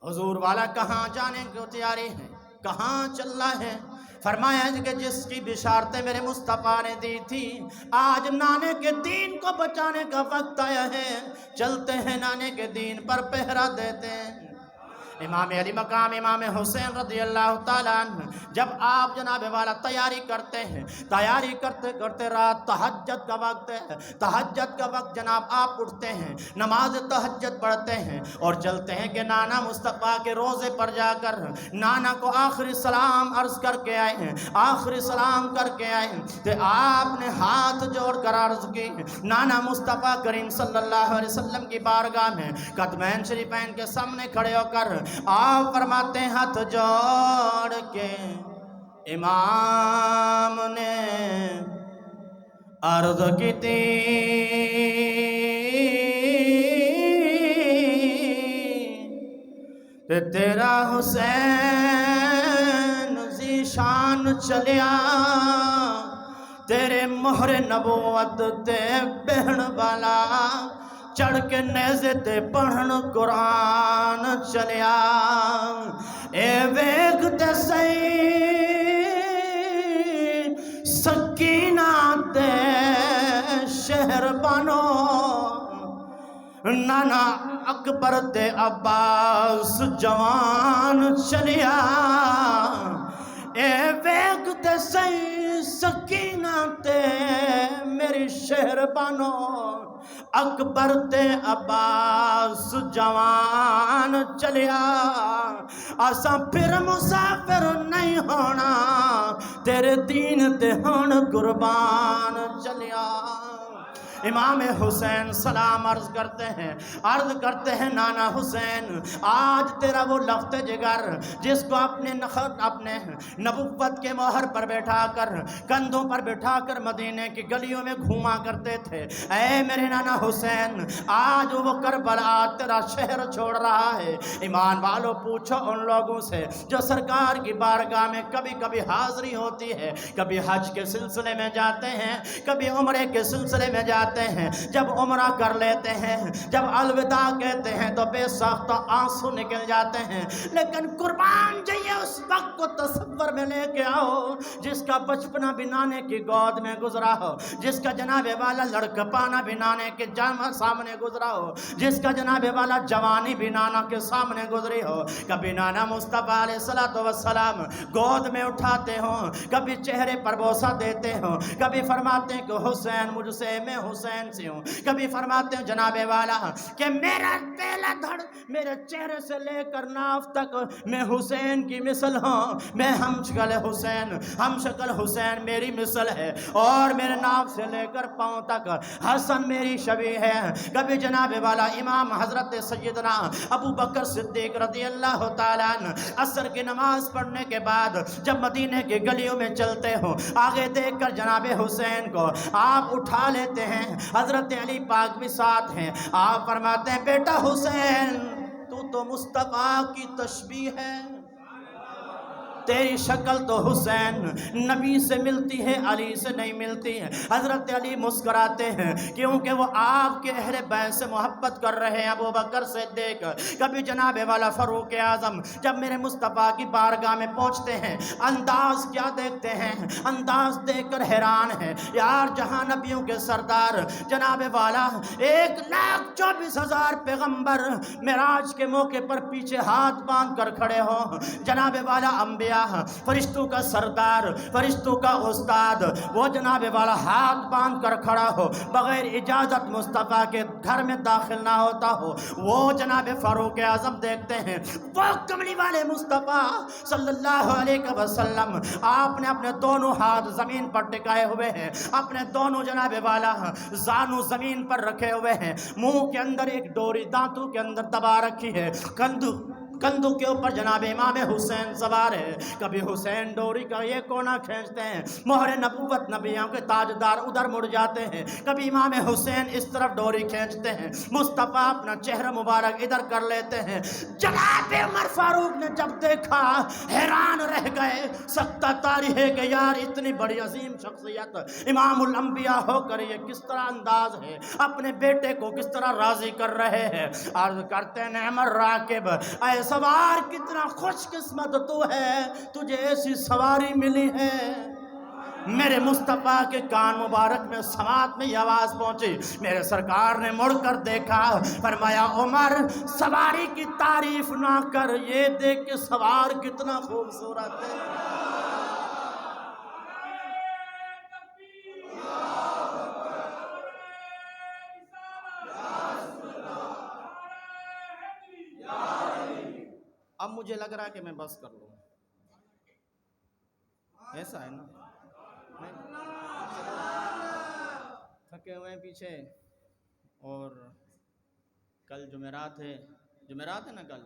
حضور والا کہاں جانے کو تیاری ہے، کہاں چل رہا ہے؟ فرمایا کہ جس کی بشارتیں میرے مصطفیٰ نے دی تھی آج نانے کے دین کو بچانے کا وقت آیا ہے، چلتے ہیں نانے کے دین پر پہرا دیتے ہیں. امام علی مقام امام حسین رضی اللہ تعالیٰ عنہ جب آپ جناب والا تیاری کرتے ہیں، تیاری کرتے کرتے رات تہجد کا وقت ہے، تہجد کا وقت جناب آپ اٹھتے ہیں، نماز تہجد پڑھتے ہیں اور چلتے ہیں کہ نانا مصطفیٰ کے روزے پر جا کر نانا کو آخری سلام عرض کر کے آئے ہیں، آخری سلام کر کے آئے ہیں. تو آپ نے ہاتھ جوڑ کر عرض کی نانا مصطفیٰ کریم صلی اللہ علیہ وسلم کی بارگاہ میں قدمین شریفین کے سامنے کھڑے ہو کر آپ فرماتے ہیں ہاتھ جوڑ کے امام نے عرض کی تھی کہ تیرا حسین ذیشان چلیا، تیرے مہر نبوت تے بہن والا، چڑھ کے نیزے تے پڑھن قرآن چلیا. اے ویکھ تے سہی سکینہ تے شہر بانو، نانا اکبر تے عباس جوان چلیا. اے ویکھ تے سہی سکینہ تے میری شہر بانو، اکبر تے عباس جوان چلیا. اساں پھر مسافر نہیں ہونا، تیرے دین تے ہن قربان چلیا. امام حسین سلام عرض کرتے ہیں نانا حسین آج تیرا وہ لخت جگر جس کو اپنے نبوت کے مہر پر بیٹھا کر کندھوں پر بٹھا کر مدینے کی گلیوں میں گھوما کرتے تھے، اے میرے نانا حسین آج وہ کربلا تیرا شہر چھوڑ رہا ہے. ایمان والو پوچھو ان لوگوں سے جو سرکار کی بارگاہ میں کبھی کبھی حاضری ہوتی ہے، کبھی حج کے سلسلے میں جاتے ہیں، کبھی عمرے کے سلسلے میں جاتے ہیں، جب عمرہ کر لیتے ہیں، جب الوداع کہتے ہیں تو بے ساختہ آنسو نکل جاتے ہیں. لیکن قربان جائیے اس وقت کو تصور میں لے کے آؤ جس کا بچپنا بھی نانے کی گود میں گزرا ہو، جس کا جناب والا لڑکپانا بھی نانے کے سامنے گزرا ہو، جس کا جناب والا جوانی بھی نانا کے سامنے گزری ہو. کبھی نانا مصطفیٰ علیہ السلام گود میں اٹھاتے ہوں، کبھی چہرے پر بوسہ دیتے ہوں، کبھی فرماتے ہیں کہ حسین مجھ سے، میں حسین سے ہوں، کبھی فرماتے ہیں جناب والا کہ میرا پہلا دھڑ میرے چہرے سے لے کر ناف تک میں حسین کی مثل ہوں، میں ہم شکل حسین میری مثل ہے، اور میرے ناف سے لے کر پاؤں تک حسن میری شبیہ ہے. کبھی جناب والا امام حضرت سیدنا ابو بکر صدیق رضی اللہ تعالیٰ عنہ عصر کی نماز پڑھنے کے بعد جب مدینے کی گلیوں میں چلتے ہوں، آگے دیکھ کر جناب حسین کو آپ اٹھا لیتے ہیں، حضرت علی پاک بھی ساتھ ہیں. آپ فرماتے ہیں بیٹا حسین تو مصطفیٰ کی تشبیہ ہے، تیری شکل تو حسین نبی سے ملتی ہے، علی سے نہیں ملتی ہے. حضرت علی مسکراتے ہیں کیونکہ وہ آپ کے اہل بیت سے محبت کر رہے ہیں. ابو بکر صدیق کبھی جناب والا فاروق اعظم جب میرے مصطفیٰ کی بارگاہ میں پہنچتے ہیں انداز کیا دیکھتے ہیں، انداز دیکھ کر حیران ہے یار، جہاں نبیوں کے سردار جناب والا 1,24,000 پیغمبر معراج کے موقع پر پیچھے ہاتھ باندھ کر کھڑے ہوں، جناب والا انبیاء فرمایا فرشتوں کا سردار، فرشتوں کا استاد وہ جناب والا ہاتھ باندھ کر کھڑا ہو، بغیر اجازت مصطفیٰ کے گھر میں داخل نہ ہوتا ہو، وہ جناب فاروق اعظم دیکھتے ہیں وہ کملی والے مصطفیٰ صلی اللہ علیہ وسلم، آپ نے اپنے دونوں ہاتھ زمین پر ٹکائے ہوئے ہیں، اپنے دونوں جناب والا زانو زمین پر رکھے ہوئے ہیں، منہ کے اندر ایک ڈوری دانتوں کے اندر دبا رکھی ہے، کندھوں کے اوپر جناب امام حسین سوار ہے، کبھی حسین ڈوری کا یہ کونا کھینچتے ہیں، مہر نبوت نبیوں کے تاجدار ادھر مڑ جاتے ہیں، کبھی امام حسین اس طرف ڈوری کھینچتے ہیں، مصطفیٰ اپنا چہرہ مبارک ادھر کر لیتے ہیں۔ جناب عمر فاروق نے جب دیکھا حیران رہ گئے، سکتہ طاری ہے کہ یار اتنی بڑی عظیم شخصیت امام الانبیاء ہو کر یہ کس طرح انداز ہے، اپنے بیٹے کو کس طرح راضی کر رہے ہیں۔ عرض کرتے ہیں نعم الراکب، اے سوار کتنا خوش قسمت تو ہے، تجھے ایسی سواری ملی ہے۔ میرے مصطفیٰ کے کان مبارک میں سماعت میں یہ آواز پہنچی، میرے سرکار نے مڑ کر دیکھا، فرمایا عمر سواری کی تعریف نہ کر، یہ دیکھ کہ سوار کتنا خوبصورت ہے۔ اب مجھے لگ رہا ہے کہ میں بس کر لوں، ایسا ہے نا، تھکے ہوئے ہیں پیچھے، اور کل جمعرات ہے نا کل،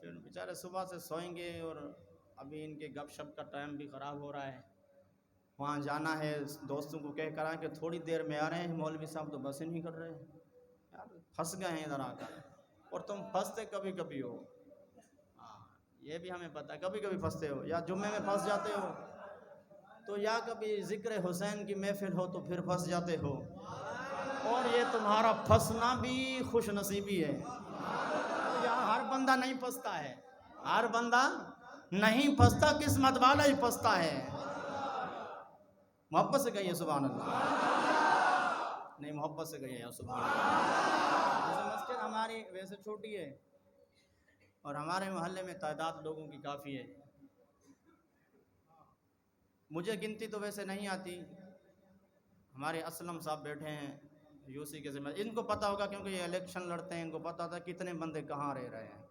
پھر بیچارے صبح سے سوئیں گے، اور ابھی ان کے گپ شپ کا ٹائم بھی خراب ہو رہا ہے، وہاں جانا ہے، دوستوں کو کہہ کر کہ تھوڑی دیر میں آ رہے ہیں، مولوی صاحب تو بس ہی نہیں کر رہے یار، پھنس گئے ہیں ادھر آ کر، اور تم پھنستے کبھی کبھی ہو، یہ بھی ہمیں پتہ ہے کبھی کبھی پھنستے ہو، یا جمعے میں پھنس جاتے ہو تو یا کبھی ذکر حسین کی محفل ہو تو پھر پھنس جاتے ہو، اور یہ تمہارا پھنسنا بھی خوش نصیبی ہے، یہاں ہر بندہ نہیں پھنستا ہے، ہر بندہ نہیں پھنستا، قسمت والا ہی پھنستا ہے۔ محبت سے کہیے سبحان اللہ، نہیں محبت سے کہیے سبحان اللہ۔ جیسے مسجد ہماری ویسے چھوٹی ہے، اور ہمارے محلے میں تعداد لوگوں کی کافی ہے، مجھے گنتی تو ویسے نہیں آتی، ہمارے اسلم صاحب بیٹھے ہیں یو سی کے ذمہ، ان کو پتہ ہوگا کیونکہ یہ الیکشن لڑتے ہیں، ان کو پتہ تھا کتنے بندے کہاں رہ رہے ہیں۔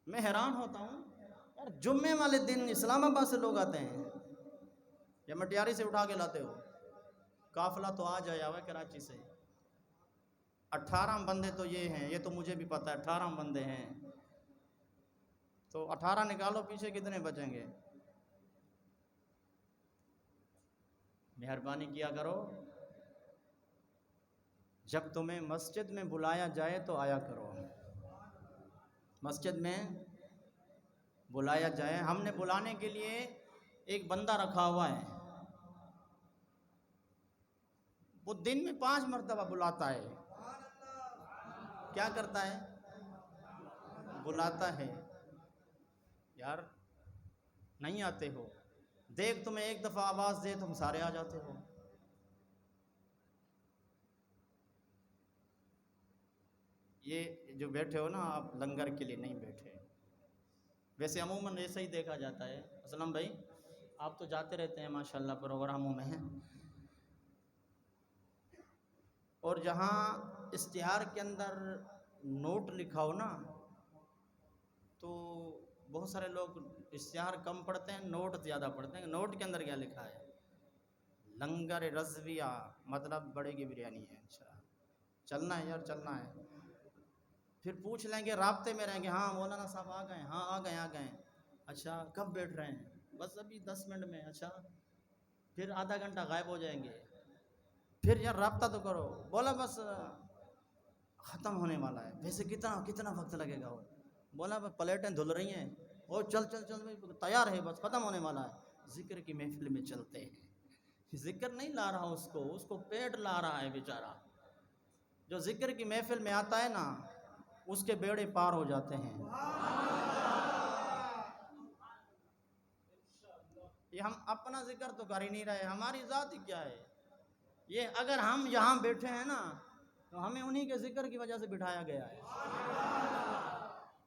میں حیران ہوتا ہوں یار، جمعے والے دن اسلام آباد سے لوگ آتے ہیں یا مٹیاری سے اٹھا کے لاتے ہو، قافلہ تو آ جایا ہوا ہے کراچی سے، 18 بندے تو یہ ہیں، یہ تو مجھے بھی پتہ ہے 18 بندے ہیں، تو 18 نکالو پیچھے کتنے بچیں گے؟ مہربانی کیا کرو، جب تمہیں مسجد میں بلایا جائے تو آیا کرو، مسجد میں بلایا جائے، ہم نے بلانے کے لیے ایک بندہ رکھا ہوا ہے، وہ دن میں 5 مرتبہ بلاتا ہے، کیا کرتا ہے؟ بلاتا ہے، یار نہیں آتے ہو، دیکھ تمہیں ایک دفعہ آواز دے تم سارے آ جاتے ہو۔ یہ جو بیٹھے ہو نا آپ لنگر کے لیے نہیں بیٹھے، ویسے عموماً ایسا ہی دیکھا جاتا ہے، اسلم بھائی آپ تو جاتے رہتے ہیں ماشاءاللہ پروگراموں میں، اور جہاں اشتہار کے اندر نوٹ لکھا ہو نا تو بہت سارے لوگ اشتہار کم پڑھتے ہیں، نوٹ زیادہ پڑھتے ہیں، نوٹ کے اندر کیا لکھا ہے؟ لنگر رضویہ، مطلب بڑے کی بریانی ہے، اچھا چلنا ہے یار چلنا ہے، پھر پوچھ لیں گے رابطے میں رہیں گے، ہاں مولانا صاحب آ گئے، ہاں آ گئے، اچھا کب بیٹھ رہے ہیں؟ بس ابھی 10 منٹ میں، اچھا پھر آدھا گھنٹہ غائب ہو جائیں گے، پھر یار رابطہ تو کرو، بولا بس ختم ہونے والا ہے، ویسے کتنا وقت لگے گا؟ بولا بس پلیٹیں دھل رہی ہیں، او چل تیار ہے، بس ختم ہونے والا ہے، ذکر کی محفل میں چلتے ہیں، ذکر نہیں لا رہا اس کو پیٹ لا رہا ہے بیچارہ، جو ذکر کی محفل میں آتا ہے نا اس کے بیڑے پار ہو جاتے ہیں۔ یہ ہم اپنا ذکر تو کر ہی نہیں رہے، ہماری ذات ہی کیا ہے، یہ اگر ہم یہاں بیٹھے ہیں نا تو ہمیں انہی کے ذکر کی وجہ سے بٹھایا گیا ہے،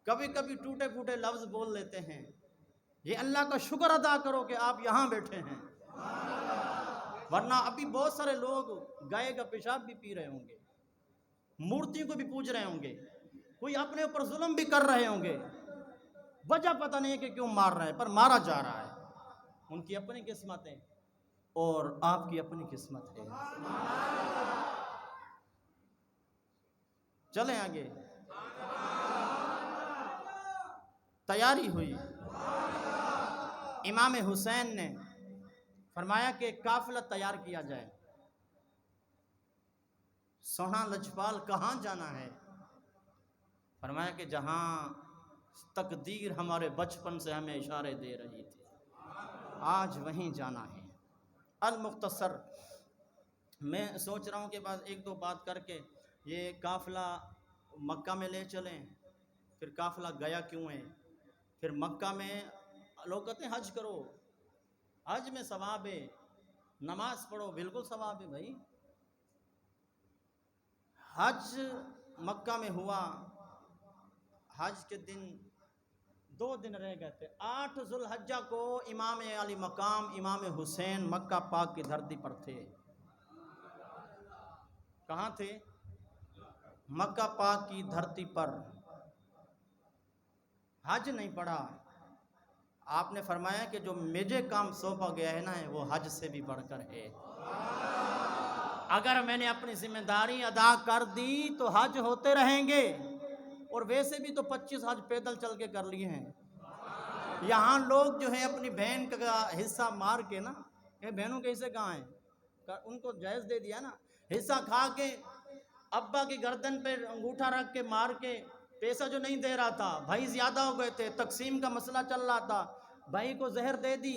کبھی کبھی ٹوٹے پھوٹے لفظ بول لیتے ہیں، یہ اللہ کا شکر ادا کرو کہ آپ یہاں بیٹھے ہیں، ورنہ ابھی بہت سارے لوگ گائے کا پیشاب بھی پی رہے ہوں گے، مورتیوں کو بھی پوج رہے ہوں گے، کوئی اپنے اوپر ظلم بھی کر رہے ہوں گے، وجہ پتہ نہیں ہے کہ کیوں مار رہے ہیں، پر مارا جا رہا ہے۔ ان کی اپنی قسمت ہے اور آپ کی اپنی قسمت ہے۔ چلیں آگے، تیاری ہوئی، امام حسین نے فرمایا کہ قافلہ تیار کیا جائے۔ سونا لجپال کہاں جانا ہے؟ فرمایا کہ جہاں تقدیر ہمارے بچپن سے ہمیں اشارے دے رہی تھی، آج وہیں جانا ہے۔ المختصر، میں سوچ رہا ہوں کہ بعد ایک دو بات کر کے یہ قافلہ مکہ میں لے چلیں، پھر قافلہ گیا کیوں ہے، پھر مکہ میں لوگ کہتے ہیں حج کرو، حج میں ثواب ہے، نماز پڑھو، بالکل ثواب ہے بھائی۔ حج مکہ میں ہوا، حج کے دن 2 دن رہ گئے تھے، 8 ذو الحجہ کو امام علی مقام امام حسین مکہ پاک کی دھرتی پر تھے۔ کہاں تھے؟ مکہ پاک کی دھرتی پر۔ حج نہیں پڑھا، آپ نے فرمایا کہ جو مجھے کام سونپا گیا ہے نا وہ حج سے بھی بڑھ کر ہے۔ اگر میں نے اپنی ذمہ داری ادا کر دی تو حج ہوتے رہیں گے، اور ویسے بھی تو 25 حج پیدل چل کے کر لیے ہیں۔ یہاں لوگ جو ہیں اپنی بہن کا حصہ مار کے نا، یہ بہنوں کے حصے کہاں ہیں، ان کو جائز دے دیا نا، حصہ کھا کے ابا کی گردن پہ انگوٹھا رکھ کے مار کے، پیسہ جو نہیں دے رہا تھا، بھائی زیادہ ہو گئے تھے، تقسیم کا مسئلہ چل رہا تھا، بھائی کو زہر دے دی،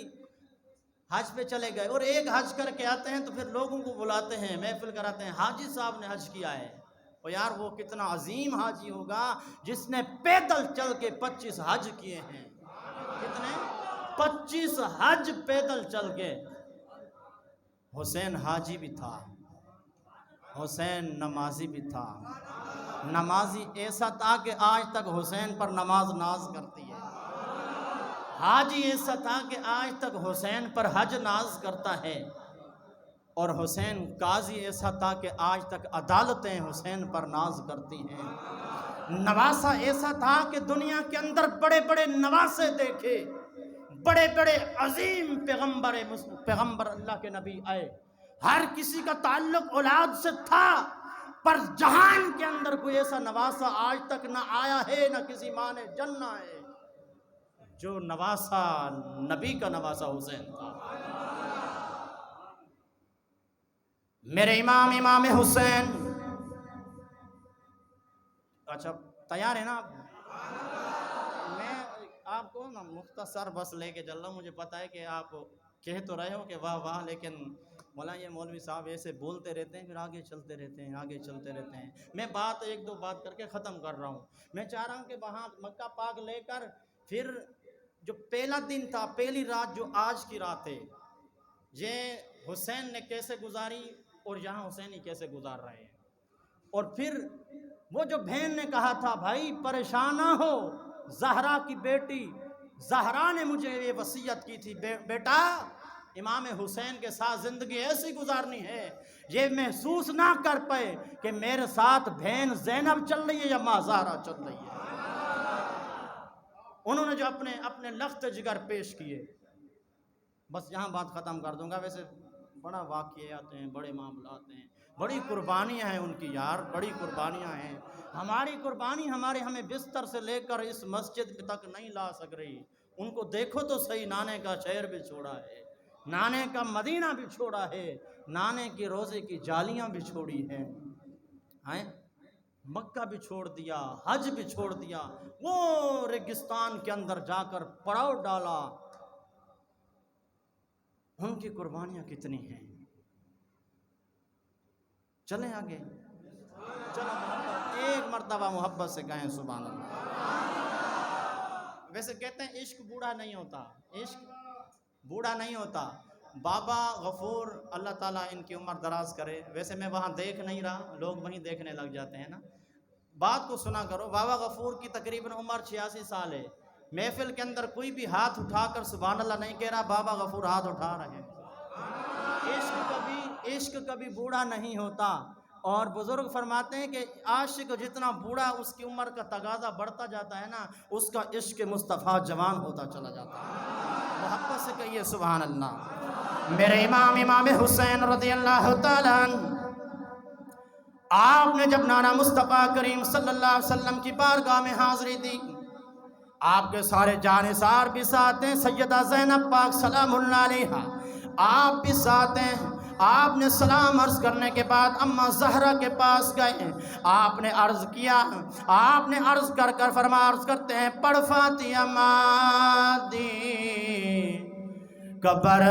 حج پہ چلے گئے، اور ایک حج کر کے آتے ہیں تو پھر لوگوں کو بلاتے ہیں، محفل کراتے ہیں، حاجی صاحب نے حج کیا ہے۔ اور یار وہ کتنا عظیم حاجی ہوگا جس نے پیدل چل کے 25 حج کیے ہیں۔ کتنے؟ 25 حج پیدل چل کے۔ حسین حاجی بھی تھا، حسین نمازی بھی تھا، نمازی ایسا تھا کہ آج تک حسین پر نماز ناز کرتی ہے، حاجی ایسا تھا کہ آج تک حسین پر حج ناز کرتا ہے، اور حسین قاضی ایسا تھا کہ آج تک عدالتیں حسین پر ناز کرتی ہیں، نواسہ ایسا تھا کہ دنیا کے اندر بڑے بڑے نواسے دیکھے، بڑے بڑے عظیم پیغمبر اللہ کے نبی آئے، ہر کسی کا تعلق اولاد سے تھا، پر جہان کے اندر کوئی ایسا نواسہ آج تک نہ آیا ہے، نہ کسی ماں نے جننا ہے، جو نواسہ نبی کا نواسہ حسین تھا۔ میرے امام امام حسین، اچھا تیار ہے نا آپ؟ میں آپ کو نا مختصر بس لے کے چل رہا ہوں، مجھے پتا ہے کہ آپ کہہ تو رہے ہو کہ واہ واہ، لیکن مولانا یہ مولوی صاحب ایسے بولتے رہتے ہیں، پھر آگے چلتے رہتے ہیں، آگے چلتے رہتے ہیں۔ میں بات ایک دو بات کر کے ختم کر رہا ہوں۔ میں چاہ رہا ہوں کہ وہاں مکہ پاک لے کر پھر جو پہلا دن تھا، پہلی رات جو آج کی رات ہے، یہ حسین نے کیسے گزاری اور یہاں حسینی کیسے گزار رہے ہیں، اور پھر وہ جو بہن نے کہا تھا بھائی پریشان نہ ہو، زہرا کی بیٹی زہرا نے مجھے یہ وصیت کی تھی، بیٹا امام حسین کے ساتھ زندگی ایسی گزارنی ہے یہ محسوس نہ کر پائے کہ میرے ساتھ بہن زینب چل رہی ہے یا ماں زہرا چل رہی ہے۔ انہوں نے جو اپنے لخت جگر پیش کیے، بس یہاں بات ختم کر دوں گا۔ ویسے بڑا واقعات ہیں، بڑے معاملات ہیں، بڑی قربانیاں ہیں ان کی، یار بڑی قربانیاں ہیں۔ ہماری قربانی ہمیں بستر سے لے کر اس مسجد تک نہیں لا سک رہی۔ ان کو دیکھو تو صحیح، نانے کا شہر بھی چھوڑا ہے، نانے کا مدینہ بھی چھوڑا ہے، نانے کی روزے کی جالیاں بھی چھوڑی ہیں، مکہ بھی چھوڑ دیا، حج بھی چھوڑ دیا، وہ ریگستان کے اندر جا کر پڑاؤ ڈالا۔ ان کی قربانیاں کتنی ہیں۔ چلیں آگے، چلو ایک مرتبہ محبت سے کہیں سبحان اللہ۔ ویسے کہتے ہیں عشق بوڑھا نہیں ہوتا، عشق بوڑھا نہیں ہوتا۔ بابا غفور اللہ تعالیٰ ان کی عمر دراز کرے، ویسے میں وہاں دیکھ نہیں رہا، لوگ وہیں دیکھنے لگ جاتے ہیں نا۔ بات کو سنا کرو. بابا غفور کی تقریباً عمر 86 سال ہے. محفل کے اندر کوئی بھی ہاتھ اٹھا کر سبحان اللہ نہیں کہہ رہا. بابا غفور ہاتھ اٹھا رہے ہیں. عشق کبھی بوڑھا نہیں ہوتا. اور بزرگ فرماتے ہیں کہ عاشق جتنا بوڑھا اس کی عمر کا تقاضا بڑھتا جاتا ہے نا، اس کا عشق مصطفیٰ جوان ہوتا چلا جاتا ہے. محبت سے کہیے سبحان اللہ. میرے امام حسین رضی اللہ تعالیٰ عنہ، آپ نے جب نانا مصطفیٰ کریم صلی اللہ علیہ وسلم کی بارگاہ میں حاضری دی، آپ کے سارے جانثار بھی ساتھ ہیں. سیدہ زینب پاک سلام اللہ علیہا آپ بھی ساتھ ہیں. آپ نے سلام عرض کرنے کے بعد اماں زہرا کے پاس گئے. آپ نے عرض کیا، آپ نے عرض کر عرض کرتے ہیں پڑھ فاتحہ مادی قبر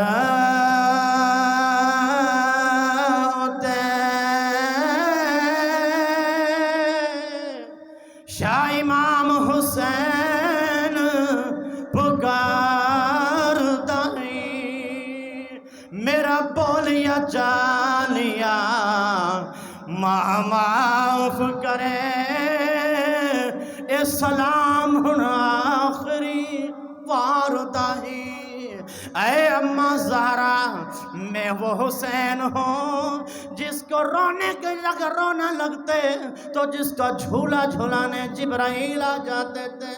شاہ امام حسین پکارتا ہے، میرا بولیا جانیا ماں معاف کرے. اے سلام ہن آخری وارتا ہے. اے اماں زہرا، میں وہ حسین ہوں جس کو رونے کے اگر رونا لگتے تو جس کا جھولا جھولانے جبرائیل آ جاتے تھے،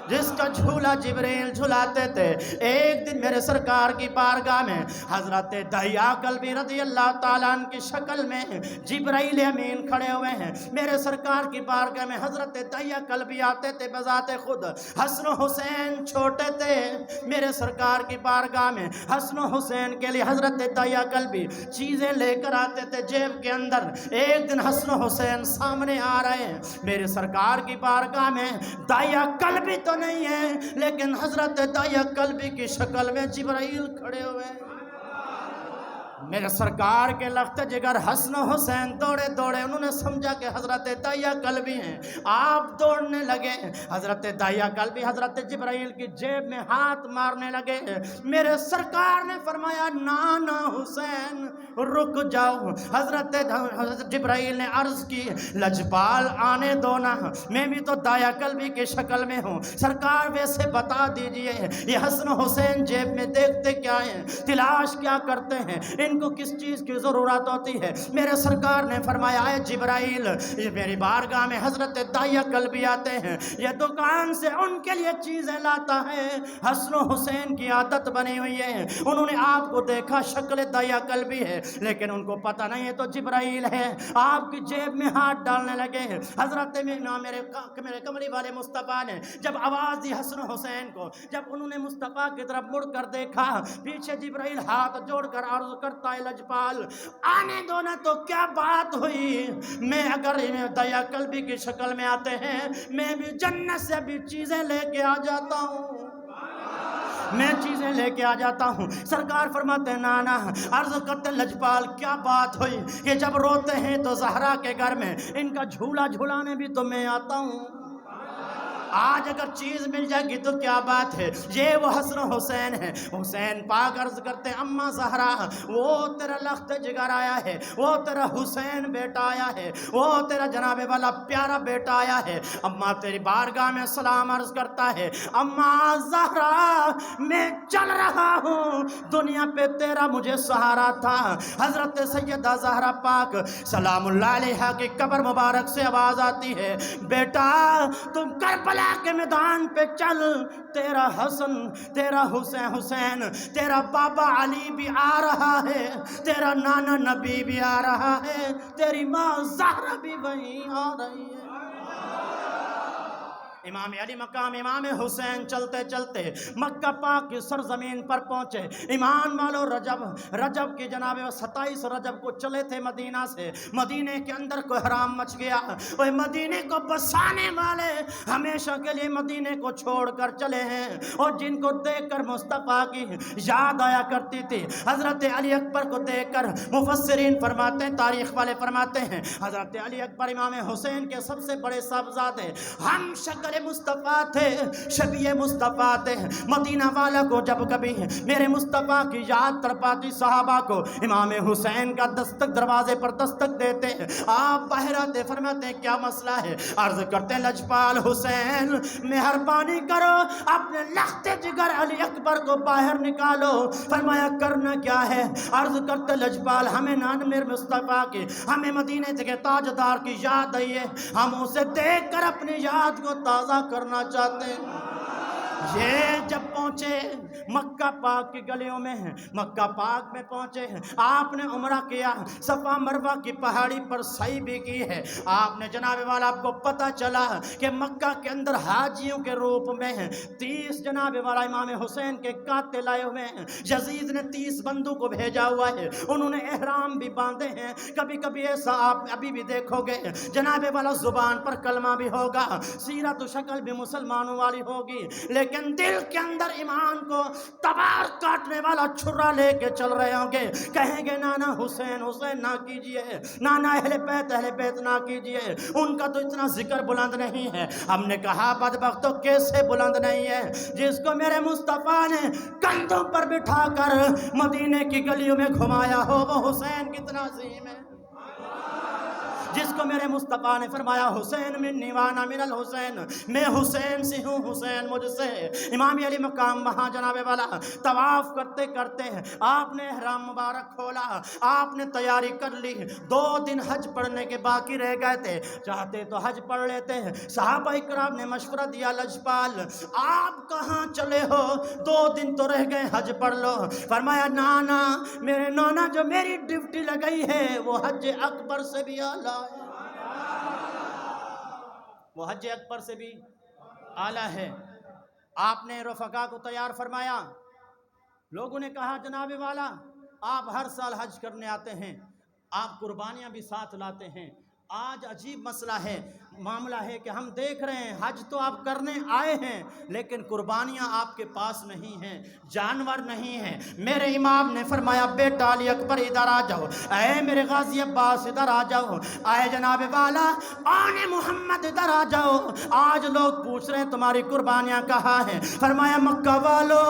جس کا جھولا جبرائیل جھلاتے تھے. ایک دن میرے سرکار کی بارگاہ میں حضرت دہیا کلبی رضی اللہ تعالیٰ عنہ کی شکل میں جبرائیل امین کھڑے ہوئے ہیں. میرے سرکار کی بارگاہ میں حضرت دہیا کلبی آتے تھے بذات خود. حسن و حسین چھوٹے تھے. میرے سرکار کی بارگاہ میں حسن و حسین کے لیے حضرت دہیا کلبی چیزیں لے کر آتے تھے جیب کے اندر. ایک دن حسن و حسین سامنے آ رہے ہیں. میرے سرکار کی بارگاہ میں دہیا کلبی تو نہیں ہے لیکن حضرت دہیا کلبی کی شکل میں جبرائیل کھڑے ہوئے. میرے سرکار کے لخت جگر حسن و حسین دوڑے دوڑے، انہوں نے سمجھا کہ حضرت دہیا کلبی ہیں. آپ دوڑنے لگے. حضرت دہیا کلبی حضرت جبرائیل کی جیب میں ہاتھ مارنے لگے. میرے سرکار نے فرمایا نانا حسین رک جاؤ. حضرت جبرائیل نے عرض کی لجپال آنے دو نا، میں بھی تو دہیا کلبی کی شکل میں ہوں. سرکار ویسے بتا دیجئے یہ حسن و حسین جیب میں دیکھتے کیا ہیں، تلاش کیا کرتے ہیں، ان کو کس چیز کی ضرورت ہوتی ہے. میرے سرکار نے فرمایا اے جبرائیل، یہ میری بارگاہ میں حضرت دہیا کلبی آتے ہیں، یہ دکان سے ان کے لیے چیزیں لاتا ہے. حسن و حسین کی عادت بنی ہوئی ہے. انہوں نے آپ کو دیکھا شکل دہیا کلبی ہے لیکن ان کو پتہ نہیں ہے تو جبرائیل ہے. آپ کی جیب میں ہاتھ ڈالنے لگے. حضرت میرے کملی والے مصطفیٰ نے جب آواز دی حسن و حسین کو، جب انہوں نے مصطفیٰ کی طرف مڑ کر دیکھا، پیچھے جبرائیل ہاتھ جوڑ کر عرض کرتا ہے لجپال آنے دو نا. تو کیا بات ہوئی، میں اگر دہیا کلبی کی شکل میں آتے ہیں میں بھی جنت سے بھی چیزیں لے کے آ جاتا ہوں، میں چیزیں لے کے آ جاتا ہوں. سرکار فرماتے ہیں نانا، عرض کرتے لجپال کیا بات ہوئی، یہ جب روتے ہیں تو زہرا کے گھر میں ان کا جھولا جھولانے بھی تو میں آتا ہوں. آج اگر چیز مل جائے گی تو کیا بات ہے. یہ وہ حسن و حسین ہے. حسین پاک عرض کرتے اماں زہرا، وہ تیرا لخت جگر آیا ہے، وہ تیرا حسین بیٹا آیا ہے، وہ تیرا جناب والا پیارا بیٹا آیا ہے. اماں تیری بارگاہ میں سلام عرض کرتا ہے اماں زہرا میں چل رہا ہوں، دنیا پہ تیرا مجھے سہارا تھا. حضرت سیدہ زہرا پاک سلام اللہ علیہا کی قبر مبارک سے آواز آتی ہے بیٹا تم کربلا کے میدان پہ چل، تیرا حسن تیرا حسین تیرا بابا علی بھی آ رہا ہے، تیرا نانا نبی بھی آ رہا ہے، تیری ماں زہرا بھی وہیں آ رہی ہے. امام علی مقام امام حسین چلتے چلتے مکہ پاک کی سرزمین پر پہنچے. ایمان والو رجب کی جناب 27 رجب کو چلے تھے مدینہ سے. مدینے کے اندر کوئی حرام مچ گیا. وہ مدینے کو بسانے والے ہمیشہ کے لیے مدینے کو چھوڑ کر چلے ہیں، اور جن کو دیکھ کر مصطفیٰ کی یاد آیا کرتی تھی. حضرت علی اکبر کو دیکھ کر مفسرین فرماتے ہیں، تاریخ والے فرماتے ہیں حضرت علی اکبر امام حسین کے سب سے بڑے صاحبزادے ہم شکل میرے مصطفیٰ تھے، شبیہ مصطفیٰ تھے۔ مدینہ والا کو جب کبھی میرے مصطفیٰ کی یاد تڑپاتی، صحابہ کو امام حسین کا دستک، دروازے پر دستک دیتے، آپ باہر آتے، فرماتے ہیں کیا مسئلہ ہے؟ عرض کرتے ہیں لجپال حسین مہربانی کرو اپنے لخت جگر علی اکبر کو باہر نکالو۔ فرمایا کرنا کیا ہے؟ عرض کرتے لجپال ہمیں نان میرے مصطفیٰ کی، ہمیں مدینے کے تاجدار کی یاد آئی ہے، ہم اسے دیکھ کر اپنی یاد کو تازہ کرنا چاہتے ہیں۔ یہ جب پہنچے مکہ پاک کی گلیوں میں، مکہ پاک میں پہنچے، آپ نے عمرہ کیا، صفا مروہ کی پہاڑی پر سعی بھی کی ہے۔ آپ نے جناب والا آپ کو پتہ چلا کہ مکہ کے اندر حاجیوں کے روپ میں 30 جناب والا امام حسین کے قاتل آئے ہوئے ہیں۔ یزید نے 30 بندوں کو بھیجا ہوا ہے، انہوں نے احرام بھی باندھے ہیں۔ کبھی کبھی ایسا آپ ابھی بھی دیکھو گے، جناب والا زبان پر کلمہ بھی ہوگا، سیرت و شکل بھی مسلمانوں والی ہوگی، لیکن دل کے اندر ایمان کو تبار کاٹنے والا چھرا لے کے چل رہے ہوں گے۔ کہیں گے نانا حسین حسین نہ کیجئے، نانا اہل بیت نہ کیجئے، ان کا تو اتنا ذکر بلند نہیں ہے۔ ہم نے کہا بدبختو کیسے بلند نہیں ہے؟ جس کو میرے مصطفیٰ نے کندھوں پر بٹھا کر مدینے کی گلیوں میں گھمایا ہو، وہ حسین کتنا عظیم ہے۔ جس کو میرے مصطفیٰ نے فرمایا حسین منی وانا من الحسین، میں حسین سے ہوں، حسین مجھ سے۔ امام علی مقام وہاں جناب والا طواف کرتے کرتے آپ نے احرام مبارک کھولا، آپ نے تیاری کر لی۔ 2 دن حج پڑھنے کے باقی رہ گئے تھے، چاہتے تو حج پڑھ لیتے۔ صحابہ اکرام نے مشورہ دیا لجپال آپ کہاں چلے ہو، 2 دن تو رہ گئے، حج پڑھ لو۔ فرمایا نانا میرے نانا جو میری ڈیوٹی لگئی ہے وہ حج اکبر سے بھی اعلیٰ ہے، وہ حج اکبر سے بھی اعلیٰ ہے۔ آپ نے رفقا کو تیار فرمایا۔ لوگوں نے کہا جناب والا آپ ہر سال حج کرنے آتے ہیں، آپ قربانیاں بھی ساتھ لاتے ہیں، آج عجیب مسئلہ ہے، معاملہ ہے کہ ہم دیکھ رہے ہیں حج تو آپ کرنے آئے ہیں لیکن قربانیاں آپ کے پاس نہیں ہیں، جانور نہیں ہیں۔ میرے امام نے فرمایا بیٹا علی اکبر ادھر آ جاؤ، اے میرے غازی عباس ادھر آ جاؤ، اے جناب والا آن محمد ادھر آ جاؤ، آج لوگ پوچھ رہے ہیں تمہاری قربانیاں کہاں ہیں۔ فرمایا مکہ والو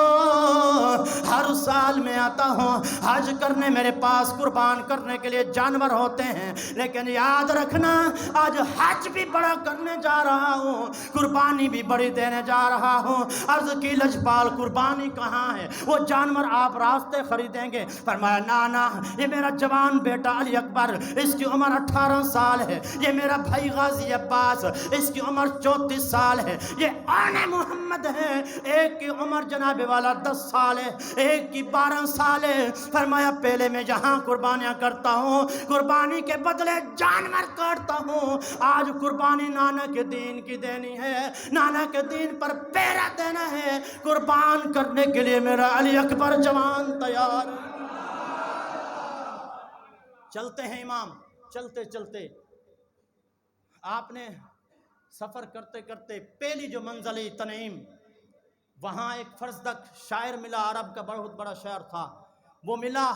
ہر سال میں آتا ہوں حج کرنے، میرے پاس قربان کرنے کے لیے جانور ہوتے ہیں، لیکن یاد رکھنا آج حج بھی بڑا کرنے جا رہا ہوں، قربانی بھی بڑی دینے جا رہا ہوں۔ عرض کی لجپال قربانی کہاں ہے؟ وہ جانور آپ راستے خریدیں گے۔ فرمایا نانا یہ میرا جوان بیٹا علی اکبر، اس کی عمر 18 سال ہے، یہ میرا بھائی غازی عباس، اس کی عمر 34 سال ہے، یہ آن محمد ہے، ایک کی عمر جناب والا 10 سال ہے، ایک کی 12 سال ہے۔ فرمایا پہلے میں جہاں قربانیاں کرتا ہوں قربانی کے بدلے جانور کاٹتا ہوں، آج قربانی نانا کے دین کی دینی ہے، نانا کے دین پر پیرا دینا ہے، قربان کرنے کے لیے میرا علی اکبر جوان تیار۔ چلتے ہیں امام، چلتے چلتے آپ نے سفر کرتے کرتے پہلی جو منزل تنعیم، وہاں ایک فرزدق شاعر ملا، عرب کا بہت بڑا شاعر تھا، وہ ملا۔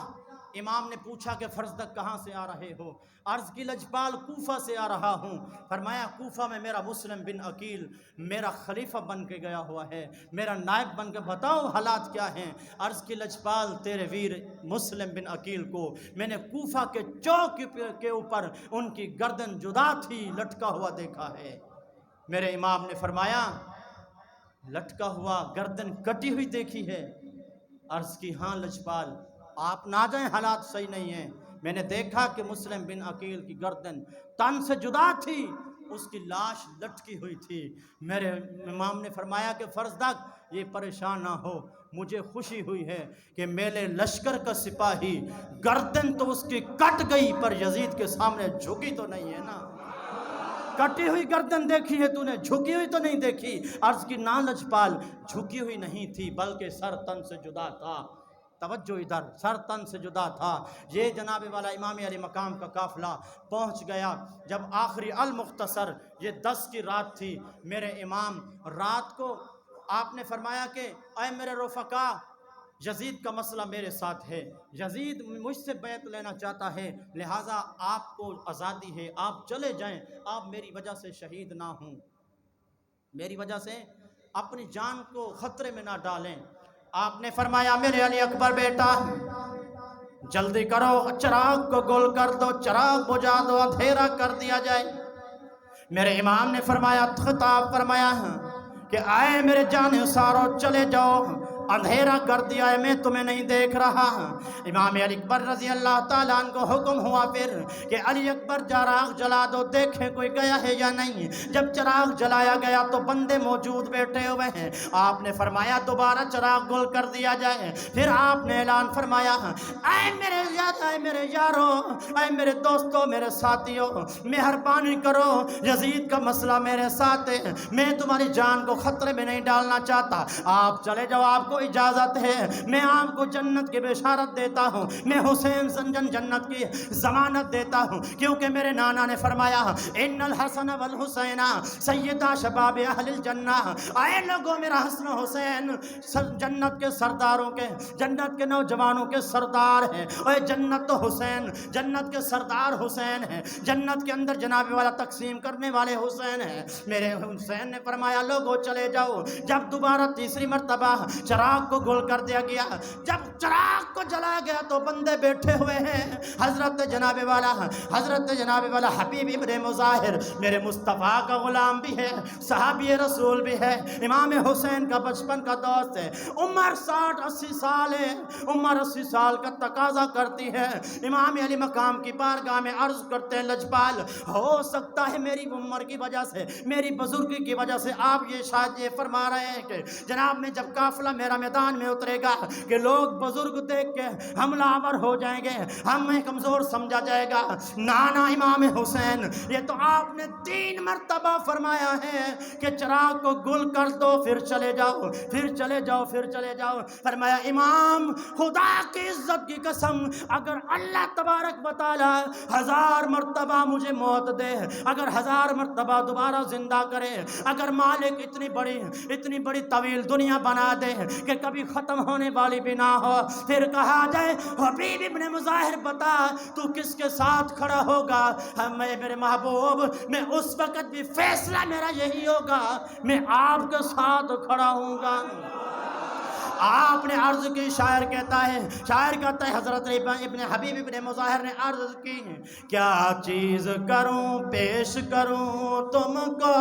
امام نے پوچھا کہ فرزدق کہاں سے آ رہے ہو؟ عرض کی لجپال کوفہ سے آ رہا ہوں۔ فرمایا کوفہ میں میرا مسلم بن عقیل میرا خلیفہ بن کے گیا ہوا ہے، میرا نائب بن کے، بتاؤ حالات کیا ہیں؟ عرض کی لجپال تیرے ویر مسلم بن عقیل کو میں نے کوفہ کے چوک کے اوپر ان کی گردن جدا تھی لٹکا ہوا دیکھا ہے۔ میرے امام نے فرمایا لٹکا ہوا گردن کٹی ہوئی دیکھی ہے؟ عرض کی ہاں لجپال، آپ نہ جائیں حالات صحیح نہیں ہیں، میں نے دیکھا کہ مسلم بن عقیل کی گردن تن سے جدا تھی، اس کی لاش لٹکی ہوئی تھی۔ میرے امام نے فرمایا کہ فرزدق یہ پریشان نہ ہو، مجھے خوشی ہوئی ہے کہ میرے لشکر کا سپاہی گردن تو اس کی کٹ گئی پر یزید کے سامنے جھکی تو نہیں ہے نا۔ کٹی ہوئی گردن دیکھی ہے تو نے، جھکی ہوئی تو نہیں دیکھی۔ عرض کی نا لجپال جھکی ہوئی نہیں تھی بلکہ سر تن سے جدا تھا، توجہ ادھر، سر تن سے جدا تھا۔ یہ جناب والا امام علی مقام کا قافلہ پہنچ گیا، جب آخری المختصر یہ 10 کی رات تھی، میرے امام رات کو آپ نے فرمایا کہ اے میرے رفقا یزید کا مسئلہ میرے ساتھ ہے، یزید مجھ سے بیعت لینا چاہتا ہے، لہٰذا آپ کو آزادی ہے، آپ چلے جائیں، آپ میری وجہ سے شہید نہ ہوں۔ میری وجہ سے اپنی جان کو خطرے میں نہ ڈالیں۔ آپ نے فرمایا میرے علی اکبر بیٹا جلدی کرو، چراغ کو گول کر دو، چراغ بجھا دو، اندھیرا کر دیا جائے۔ میرے امام نے فرمایا، خطاب فرمایا کہ آئے میرے جان سارو چلے جاؤ، اندھیرا کر دیا ہے، میں تمہیں نہیں دیکھ رہا۔ امام علی اکبر رضی اللہ تعالیٰ عنہ کو حکم ہوا پھر کہ علی اکبر چراغ جلا دو، دیکھیں کوئی گیا ہے یا نہیں۔ جب چراغ جلایا گیا تو بندے موجود بیٹھے ہوئے ہیں۔ آپ نے فرمایا دوبارہ چراغ گول کر دیا جائے۔ پھر آپ نے اعلان فرمایا، اے میرے یارو، اے میرے دوستو، میرے ساتھیو، مہربانی کرو، یزید کا مسئلہ میرے ساتھ ہے، میں تمہاری جان کو خطرے میں نہیں ڈالنا چاہتا، آپ چلے جاؤ، آپ کو اجازت ہے، میں آپ کو جنت کی بشارت دیتا ہوں، میں حسین جنت کی ضمانت دیتا ہوں، کیونکہ میرے نانا نے فرمایا ان الحسن والحسین سیدہ شباب اہل الجنہ، اے لوگوں میرا حسن حسین جنت کے سرداروں کے، جنت کے نوجوانوں کے سردار ہیں، اے جنت تو حسین، جنت کے سردار حسین ہیں، جنت کے اندر جناب والا تقسیم کرنے والے حسین ہیں۔ میرے حسین نے فرمایا لوگوں چلے جاؤ۔ جب دوبارہ تیسری مرتبہ چراغ کو گول کر دیا گیا، جب چراغ کو جلایا گیا تو بندے بیٹھے ہوئے ہیں۔ حضرت جناب والا حبیب ابن مظاہر میرے مصطفیٰ کا غلام بھی ہے، صحابی رسول بھی ہے، امام حسین کا بچپن کا دوست ہے، عمر 60-80 سال ہے، عمر 80 سال کا تقاضا کرتی ہے۔ امام علی مقام کی بارگاہ میں عرض کرتے ہیں لجپال، ہو سکتا ہے میری عمر کی وجہ سے، میری بزرگی کی وجہ سے آپ یہ شاید یہ فرما رہے ہیں کہ جناب میں جب قافلہ میرا میدان میں اترے گا کہ لوگ بزرگ دیکھ کے حملہ آور ہو جائیں گے، ہمیں کمزور سمجھا جائے گا۔ نانا امام حسین، یہ تو آپ نے 3 مرتبہ فرمایا ہے کہ چراغ کو گل کر دو، پھر چلے جاؤ، پھر چلے جاؤ، پھر چلے جاؤ۔ فرمایا امام خدا کی عزت کی قسم، اگر اللہ تبارک و تعالی 1000 مرتبہ مجھے موت دے، اگر 1000 مرتبہ دوبارہ زندہ کرے، اگر مالک اتنی بڑی طویل دنیا بنا دے کہ کبھی ختم ہونے والی بھی نہ ہو، پھر کہا جائے حبیب ابن مظاہر بتا تو کس کے ساتھ کھڑا ہوگا، میرے محبوب میں اس وقت بھی فیصلہ میرا یہی ہوگا، میں آپ کے ساتھ کھڑا ہوں گا۔ آپ نے عرض کی، شاعر کہتا ہے حضرت ابن حبیب ابن مظاہر نے عرض کی، کیا چیز کروں پیش کروں تم کو،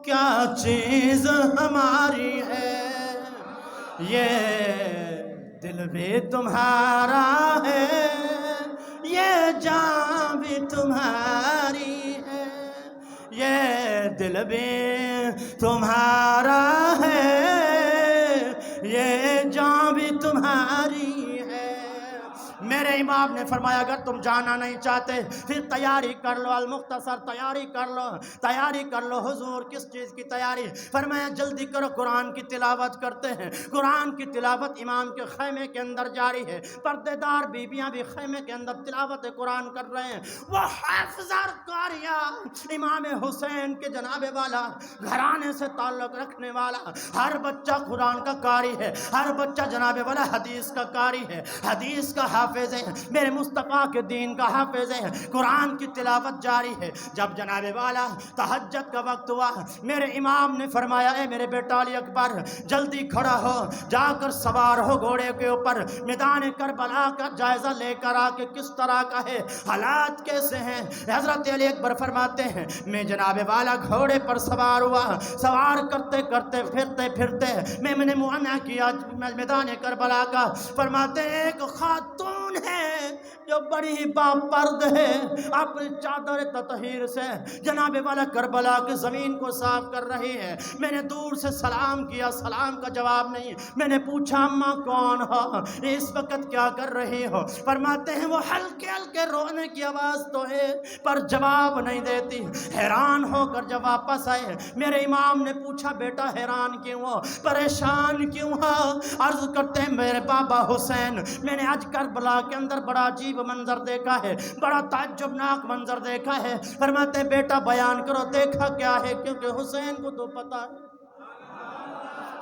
کیا چیز ہماری ہے، یہ دل بھی تمہارا ہے، یہ جان بھی تمہاری ہے، یہ دل بھی تمہارا ہے، یہ جان بھی تمہاری ہے۔ میرے امام نے فرمایا اگر تم جانا نہیں چاہتے پھر تیاری کر لو، المختصر تیاری کر لو۔ حضور کس چیز کی تیاری؟ فرمایا جلدی کرو، قرآن کی تلاوت کرتے ہیں، قرآن کی تلاوت امام کے خیمے کے اندر جاری ہے، پردے دار بیویاں بھی خیمے کے اندر تلاوت قرآن کر رہے ہیں۔ وہ حافظہ قاریہ امام حسین کے جناب والا گھرانے سے تعلق رکھنے والا، ہر بچہ قرآن کا قاری ہے، ہر بچہ جناب والا حدیث کا قاری ہے، حدیث کا حافظ ہے، میرے مصطفیٰ کے دین کا حافظ ہے، قرآن کی تلاوت جاری ہے۔ جب جناب والا تہجد کا وقت ہوا، میرے امام نے فرمایا اے میرے بیٹا علی اکبر جلدی کھڑا ہو، جا کر سوار ہو گھوڑے کے اوپر، میدان کربلا کا جائزہ لے کر آ کے کس طرح کا ہے، حالات کیسے ہیں۔ حضرت علی اکبر فرماتے ہیں میں جناب والا گھوڑے پر سوار ہوا، سوار کرتے کرتے پھرتے میں نے معائنہ کیا میدان کربلا کا۔ فرماتے ہیں ایک خاتون ہے جو بڑی باپرد ہے، اپنی چادر تطہیر سے جناب والا کربلا کی زمین کو صاف کر رہی ہے۔ میں نے دور سے سلام کیا، سلام کا جواب نہیں۔ میں نے پوچھا اماں کون ہو، اس وقت کیا کر رہی ہو؟ فرماتے ہیں وہ ہلکے ہلکے رونے کی آواز تو ہے پر جواب نہیں دیتی۔ حیران ہو کر جب واپس آئے میرے امام نے پوچھا بیٹا حیران کیوں ہو، پریشان کیوں ہو؟ عرض کرتے ہیں میرے بابا حسین میں نے آج کربلا کے اندر بڑا عجیب منظر دیکھا ہے، بڑا تعجبناک منظر دیکھا ہے۔ فرماتے ہیں بیٹا بیان کرو دیکھا کیا ہے، کیونکہ حسین کو تو پتا ہے۔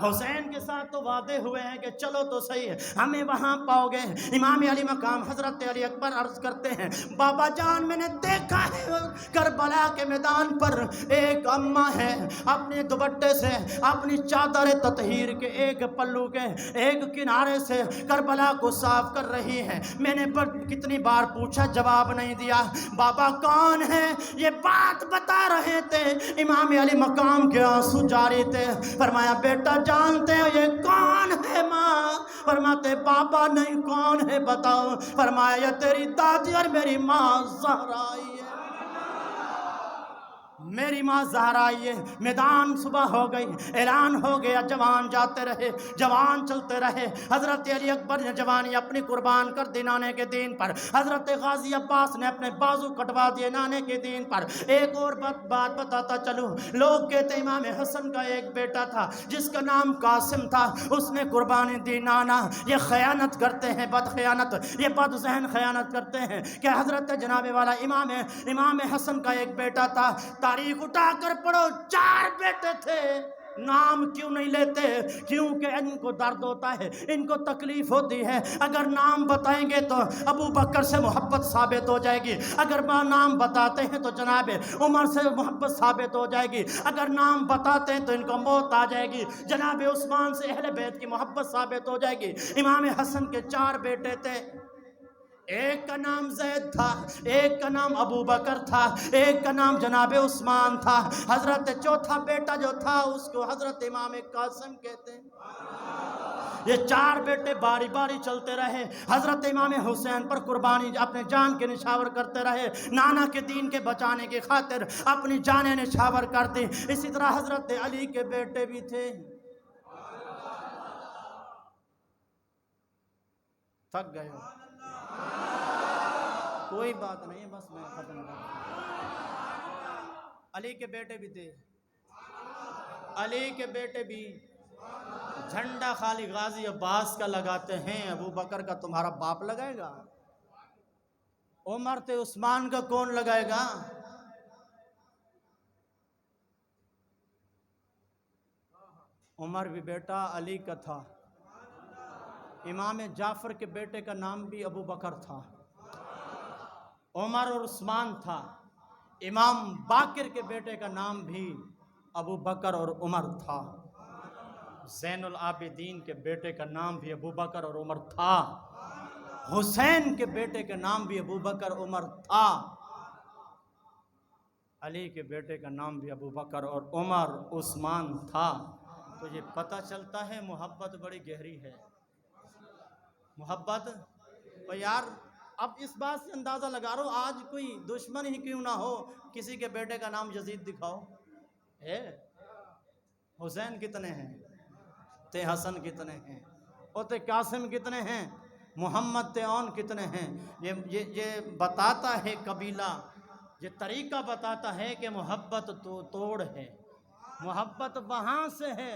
حسین کے ساتھ تو وعدے ہوئے ہیں کہ چلو تو صحیح ہے ہمیں وہاں پاؤ گے. امام علی مقام حضرت علی اکبر عرض کرتے ہیں بابا جان میں نے دیکھا ہے کربلا کے میدان پر ایک اماں ہے اپنے دوپٹے سے اپنی چادر تطہیر کے ایک پلو کے ایک کنارے سے کربلا کو صاف کر رہی ہے. میں نے کتنی بار پوچھا جواب نہیں دیا. بابا کون ہے یہ بات بتا رہے تھے. امام علی مقام کے آنسو جاری تھے. فرمایا بیٹا جانتے ہو یہ کون ہے ماں؟ فرماتے بابا نہیں کون ہے بتاؤ. فرمایا یہ تیری دادی اور میری ماں زہرا آئی ہے. میری ماں زہرا آئی ہے. میدان صبح ہو گئی اعلان ہو گیا جوان جاتے رہے جوان چلتے رہے. حضرت علی اکبر نے جوانی اپنی قربان کر دی نانے کے دین پر. حضرت غازی عباس نے اپنے بازو کٹوا دیے نانے کے دین پر. ایک اور بات بتاتا چلوں. لوگ کہتے امام حسن کا ایک بیٹا تھا جس کا نام قاسم تھا اس نے قربانی دی. نانا یہ خیانت کرتے ہیں بد خیانت یہ بد ذہن خیانت کرتے ہیں کہ حضرت جناب والا امام حسن کا ایک بیٹا تھا. تاریخ اٹھا کر پڑھو 4 بیٹے تھے. نام کیوں نہیں لیتے؟ کیونکہ ان کو درد ہوتا ہے ان کو تکلیف ہوتی ہے. اگر نام بتائیں گے تو ابو بکر سے محبت ثابت ہو جائے گی. اگر نام بتاتے ہیں تو جناب عمر سے محبت ثابت ہو جائے گی. اگر نام بتاتے ہیں تو ان کو موت آ جائے گی. جناب عثمان سے اہل بیت کی محبت ثابت ہو جائے گی. امام حسن کے 4 بیٹے تھے. ایک کا نام زید تھا ایک کا نام ابو بکر تھا ایک کا نام جناب عثمان تھا. حضرت چوتھا بیٹا جو تھا اس کو حضرت امام قاسم کہتے ہیں. یہ 4 بیٹے باری باری چلتے رہے. حضرت امام حسین پر قربانی اپنے جان کے نچھاور کرتے رہے. نانا کے دین کے بچانے کی خاطر اپنی جانیں نچھاور کر دی. اسی طرح حضرت علی کے بیٹے بھی تھے. تھک گئے ہو؟ کوئی بات نہیں بس میں ختم کر. علی کے بیٹے بھی تھے. علی کے بیٹے بھی. جھنڈا خالی غازی عباس کا لگاتے ہیں ابو بکر کا تمہارا باپ لگائے گا؟ عمر تے عثمان کا کون لگائے گا؟ عمر بھی بیٹا علی کا تھا. امام جعفر کے بیٹے کا نام بھی ابو بکر تھا. عمر اور عثمان تھا. امام باقر کے بیٹے کا نام بھی ابو بکر اور عمر تھا. زین العابدین کے بیٹے کا نام بھی ابو بکر اور عمر تھا. حسین کے بیٹے کا نام بھی ابو بکر عمر تھا. علی کے بیٹے کا نام بھی ابو بکر اور عمر عثمان تھا. تو یہ پتہ چلتا ہے محبت بڑی گہری ہے. محبت یار اب اس بات سے اندازہ لگا رہو آج کوئی دشمن ہی کیوں نہ ہو کسی کے بیٹے کا نام یزید دکھاؤ. حسین کتنے ہیں؟ تے حسن کتنے ہیں؟ اور تے قاسم کتنے ہیں؟ محمد تے اون کتنے ہیں؟ یہ بتاتا ہے قبیلہ. یہ طریقہ بتاتا ہے کہ محبت تو توڑ ہے. محبت وہاں سے ہے.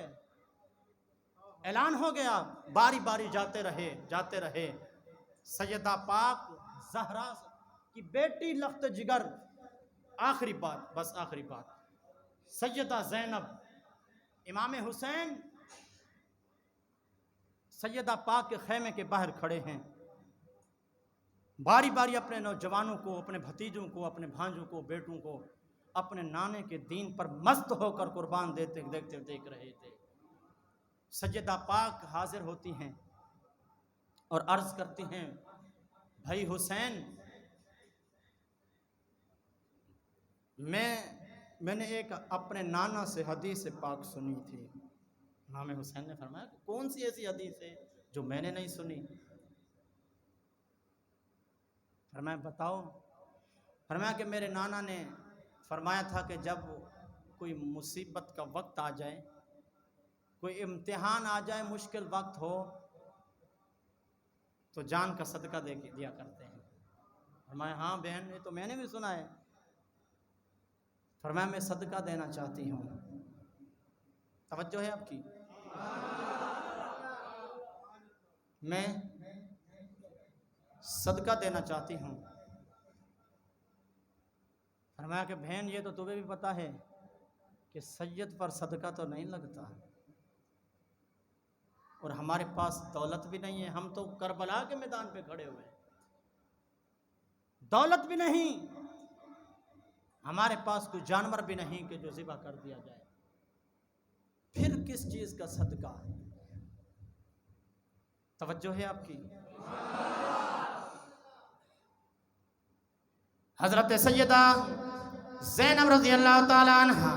اعلان ہو گیا باری باری جاتے رہے. سیدہ پاک زہرا کی بیٹی لخت جگر. آخری بات سیدہ زینب امام حسین سیدہ پاک کے خیمے کے باہر کھڑے ہیں. باری باری اپنے نوجوانوں کو اپنے بھتیجوں کو اپنے بھانجوں کو بیٹوں کو اپنے نانے کے دین پر مست ہو کر قربان دیکھ رہے تھے. سیدہ پاک حاضر ہوتی ہیں اور عرض کرتی ہیں بھائی حسین میں نے ایک اپنے نانا سے حدیث پاک سنی تھی. امام حسین نے فرمایا کہ کون سی ایسی حدیث ہے جو میں نے نہیں سنی؟ فرمایا بتاؤ. فرمایا کہ میرے نانا نے فرمایا تھا کہ جب کوئی مصیبت کا وقت آ جائے کوئی امتحان آ جائے مشکل وقت ہو تو جان کا صدقہ دیا کرتے ہیں. فرمایا ہاں بہن یہ تو میں نے بھی سنا ہے. فرمایا میں صدقہ دینا چاہتی ہوں. توجہ ہے آپ کی؟ میں صدقہ دینا چاہتی ہوں. فرمایا کہ بہن یہ تو تمہیں بھی پتہ ہے کہ سید پر صدقہ تو نہیں لگتا. اور ہمارے پاس دولت بھی نہیں ہے. ہم تو کربلا کے میدان پہ کھڑے ہوئے ہیں, دولت بھی نہیں, ہمارے پاس کوئی جانور بھی نہیں کہ جو ذبح کر دیا جائے. پھر کس چیز کا صدقہ؟ توجہ ہے آپ کی؟ حضرت سیدہ زینب رضی اللہ تعالیٰ عنہ,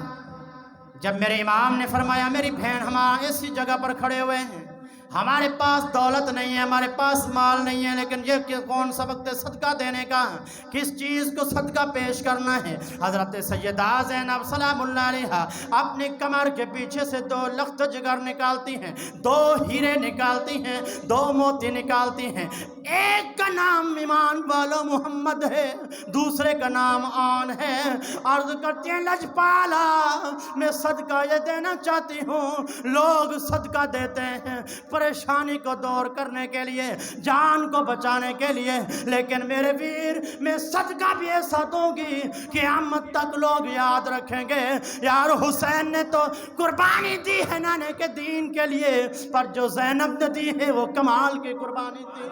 جب میرے امام نے فرمایا میری بہن ہم ایسی جگہ پر کھڑے ہوئے ہیں, ہمارے پاس دولت نہیں ہے, ہمارے پاس مال نہیں ہے, لیکن یہ کون سبق ہے صدقہ دینے کا, کس چیز کو صدقہ پیش کرنا ہے؟ حضرت سیدہ زینب سلام اللہ علیہا اپنی کمر کے پیچھے سے 2 لخت جگر نکالتی ہیں, 2 ہیرے نکالتی ہیں, 2 موتی نکالتی ہیں. ایک کا نام ایمان والو محمد ہے, دوسرے کا نام آن ہے. عرض کرتی ہیں لجپالا میں صدقہ یہ دینا چاہتی ہوں. لوگ صدقہ دیتے ہیں پریشانی کو دور کرنے کے لیے, جان کو بچانے کے لیے, لیکن میرے ویر میں صدقہ بھی ایسا دوں گی قیامت تک لوگ یاد رکھیں گے یار حسین نے تو قربانی دی ہے نانے کے دین کے لیے, پر جو زینب نے دی ہے وہ کمال کی قربانی دی.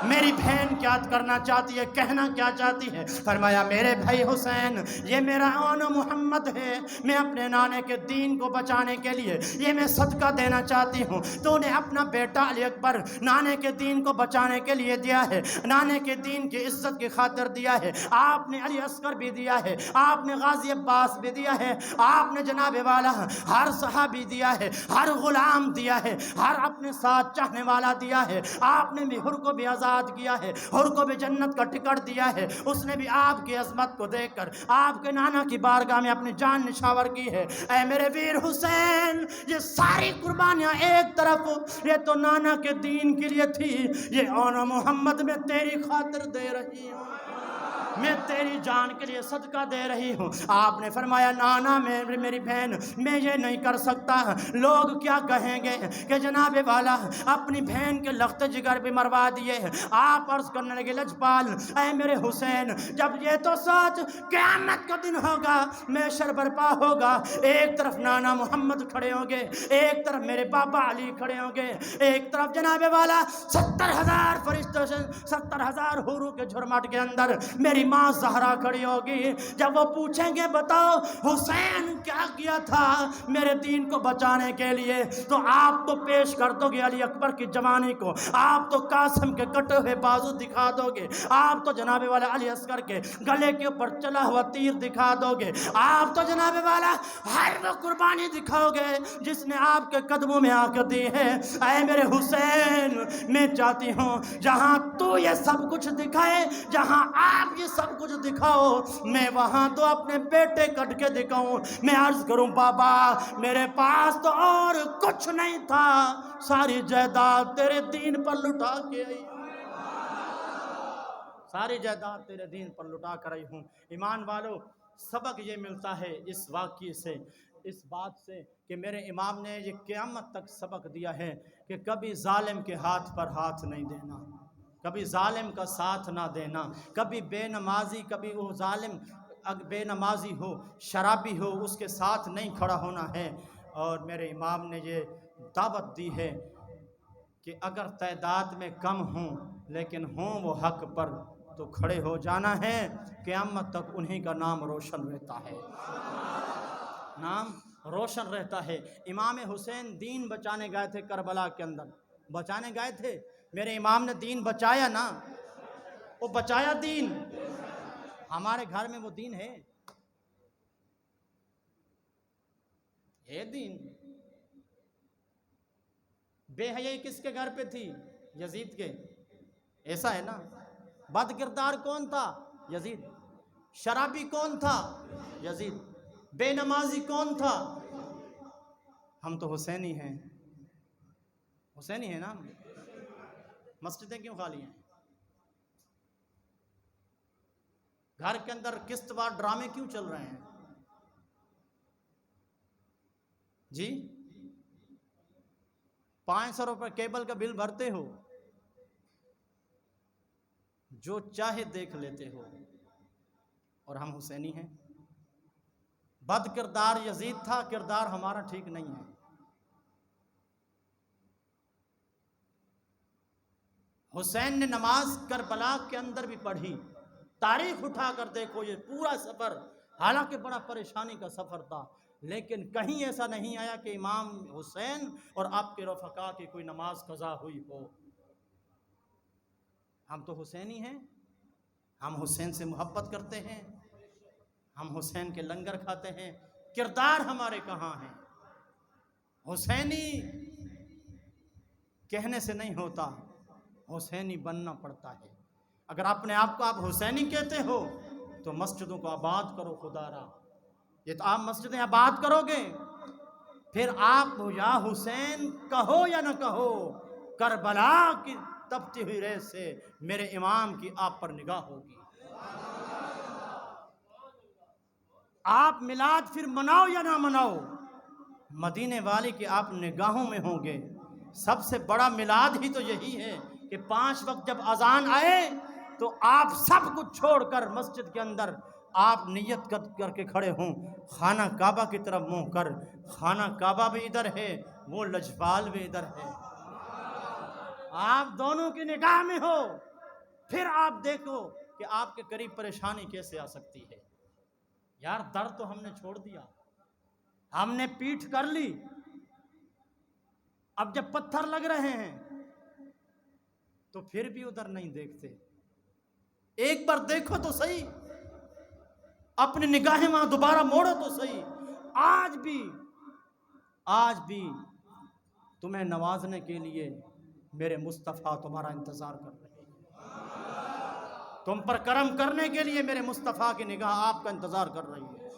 میری بہن کیا کرنا چاہتی ہے, کہنا کیا چاہتی ہے؟ فرمایا میرے بھائی حسین یہ میرا آن محمد ہے, میں اپنے نانے کے دین کو بچانے کے لیے یہ میں صدقہ دینا چاہتی ہوں. تو نے اپنا بیٹا علی اکبر نانے کے دین کو بچانے کے لیے دیا ہے, نانے کے دین کی عزت کی خاطر دیا ہے. آپ نے علی اصغر بھی دیا ہے, آپ نے غازی عباس بھی دیا ہے, آپ نے جناب والا ہر صحابی دیا ہے, ہر غلام دیا ہے, ہر اپنے ساتھ چاہنے والا دیا ہے. آپ نے بھی حر کو بھی آزاد کیا ہے, حر کو بھی جنت کا ٹکٹ دیا ہے. اس نے بھی آپ کی عظمت کو دیکھ کر آپ کے نانا کی بارگاہ میں اپنی جان نشاور کی ہے. اے میرے ویر حسین یہ ساری قربانیاں ایک طرف یہ تو نانا کے دین کے لیے تھی, یہ آن محمد میں تیری خاطر دے رہی ہوں, میں تیری جان کے لیے صدقہ دے رہی ہوں. آپ نے فرمایا نانا میری بہن میں یہ نہیں کر سکتا, لوگ کیا کہیں گے کہ جناب والا اپنی بہن کے لخت جگر بھی مروا دیے. آپ عرض کرنے لگے لجپال اے میرے حسین جب یہ تو سوچ قیامت کا دن ہوگا, محشر برپا ہوگا, ایک طرف نانا محمد کھڑے ہوں گے, ایک طرف میرے بابا علی کھڑے ہوں گے, ایک طرف جناب والا 70,000 فرشتوں سے 70,000 حوروں کے جھرمٹ کے اندر میری ماں زہرا کھڑی ہوگی. جب وہ پوچھیں گے بتاؤ حسین کیا کیا تھا میرے دین کو بچانے کے لیے, تو آپ تو پیش کر دو گے علی اکبر کی جوانی کو, آپ تو قاسم کے کٹے ہوئے بازو دکھا دو گے, آپ تو جناب والا علی اصغر کے گلے کے اوپر چلا ہوا تیر دکھا دو گے, آپ تو جناب والا ہر وہ قربانی دکھاؤ گے جس نے آپ کے قدموں میں آ کر دی ہے. اے میرے حسین میں چاہتی ہوں جہاں تو یہ سب کچھ دکھائے, جہاں آپ یہ سب کچھ دکھاؤ, میں وہاں تو اپنے بیٹے کٹ کے دکھاؤں. میں عرض کروں بابا میرے پاس تو اور کچھ نہیں تھا, ساری جائیداد تیرے دین پر لٹا کے آئی, ساری جائیداد تیرے دین پر لٹا کر آئی ہوں. ایمان والو سبق یہ ملتا ہے اس واقعے سے, اس بات سے کہ میرے امام نے یہ قیامت تک سبق دیا ہے کہ کبھی ظالم کے ہاتھ پر ہاتھ نہیں دینا, کبھی ظالم کا ساتھ نہ دینا, کبھی بے نمازی, کبھی وہ ظالم بے نمازی ہو, شرابی ہو, اس کے ساتھ نہیں کھڑا ہونا ہے. اور میرے امام نے یہ دعوت دی ہے کہ اگر تعداد میں کم ہوں لیکن ہوں وہ حق پر تو کھڑے ہو جانا ہے, قیامت تک انہی کا نام روشن رہتا ہے, نام روشن رہتا ہے. امام حسین دین بچانے گئے تھے کربلا کے اندر, بچانے گئے تھے, میرے امام نے دین بچایا نا, وہ بچایا دین. ہمارے گھر میں وہ دین ہے دین. بے حیائی کس کے گھر پہ تھی؟ یزید کے, ایسا ہے نا. بد کردار کون تھا؟ یزید. شرابی کون تھا؟ یزید. بے نمازی کون تھا؟ ہم تو حسینی ہیں, حسینی ہیں نا. مسجدیں کیوں خالی ہیں؟ گھر کے اندر قسط وار ڈرامے کیوں چل رہے ہیں جی؟ 500 روپے کیبل کا بل بھرتے ہو, جو چاہے دیکھ لیتے ہو, اور ہم حسینی ہیں. بد کردار یزید تھا, کردار ہمارا ٹھیک نہیں ہے. حسین نے نماز کربلا کے اندر بھی پڑھی. تاریخ اٹھا کر دیکھو یہ پورا سفر، حالانکہ بڑا پریشانی کا سفر تھا، لیکن کہیں ایسا نہیں آیا کہ امام حسین اور آپ کے رفقا کی کوئی نماز قضا ہوئی ہو. ہم تو حسینی ہیں، ہم حسین سے محبت کرتے ہیں، ہم حسین کے لنگر کھاتے ہیں. کردار ہمارے کہاں ہیں؟ حسینی کہنے سے نہیں ہوتا، حسینی بننا پڑتا ہے. اگر اپنے آپ کو آپ حسینی کہتے ہو تو مسجدوں کو آباد کرو. خدا را، یہ تو آپ مسجدیں آباد کرو گے، پھر آپ یا حسین کہو یا نہ کہو، کربلا کی تپتی ہوئی ریت سے میرے امام کی آپ پر نگاہ ہوگی. آپ میلاد پھر مناؤ یا نہ مناؤ، مدینے والے کی آپ نگاہوں میں ہوں گے. سب سے بڑا میلاد ہی تو یہی ہے کہ 5 وقت جب اذان آئے تو آپ سب کچھ چھوڑ کر مسجد کے اندر آپ نیت کر کے کھڑے ہوں، خانہ کعبہ کی طرف منہ کر. خانہ کعبہ بھی ادھر ہے، وہ لجپال بھی ادھر ہے، آپ دونوں کی نگاہ میں ہو. پھر آپ دیکھو کہ آپ کے قریب پریشانی کیسے آ سکتی ہے. یار در تو ہم نے چھوڑ دیا، ہم نے پیٹھ کر لی، اب جب پتھر لگ رہے ہیں تو پھر بھی ادھر نہیں دیکھتے. ایک بار دیکھو تو صحیح، اپنی نگاہیں وہاں دوبارہ موڑو تو صحیح. آج بھی تمہیں نوازنے کے لیے میرے مصطفیٰ تمہارا انتظار کر رہے ہیں. تم پر کرم کرنے کے لیے میرے مصطفیٰ کی نگاہ آپ کا انتظار کر رہی ہے.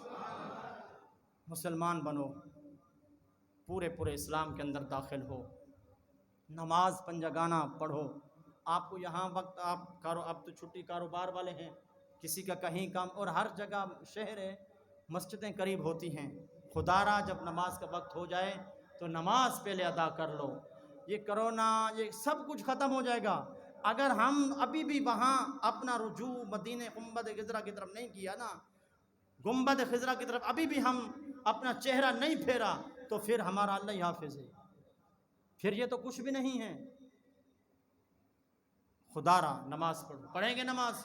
مسلمان بنو، پورے اسلام کے اندر داخل ہو، نماز پنجگانہ پڑھو. آپ کو یہاں وقت اب تو چھٹی کاروبار والے ہیں، کسی کا کہیں کام، اور ہر جگہ شہر ہے، مسجدیں قریب ہوتی ہیں. خدا را جب نماز کا وقت ہو جائے تو نماز پہلے ادا کر لو. یہ کرونا یہ سب کچھ ختم ہو جائے گا. اگر ہم ابھی بھی وہاں اپنا رجوع مدینے گنبد خضرا کی طرف نہیں کیا نا، گنبد خضرا کی طرف ابھی بھی ہم اپنا چہرہ نہیں پھیرا، تو پھر ہمارا اللہ ہی حافظ ہے، پھر یہ تو کچھ بھی نہیں ہے. خدا را نماز پڑھیں گے، نماز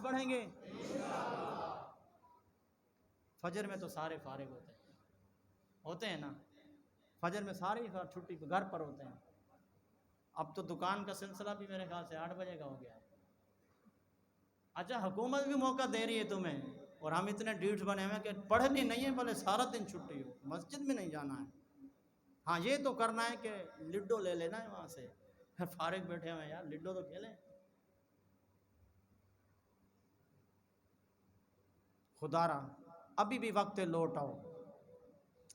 پڑھیں گے. فجر میں تو سارے فارغ ہوتے ہیں نا، فجر میں سارے ہی چھٹی پہ گھر پر ہوتے ہیں. اب تو دکان کا سلسلہ بھی میرے خیال سے 8 بجے کا ہو گیا ہے. اچھا حکومت بھی موقع دے رہی ہے تمہیں، اور ہم اتنے ڈیٹھ بنے ہوئے کہ پڑھنی نہیں ہے بھلے سارا دن چھٹی ہو، مسجد میں نہیں جانا ہے. ہاں یہ تو کرنا ہے کہ لڈو لے لینا ہے وہاں سے، فارغ بیٹھے ہوئے یار لڈو تو کھیلیں. خدا را ابھی بھی وقت لوٹ آؤ،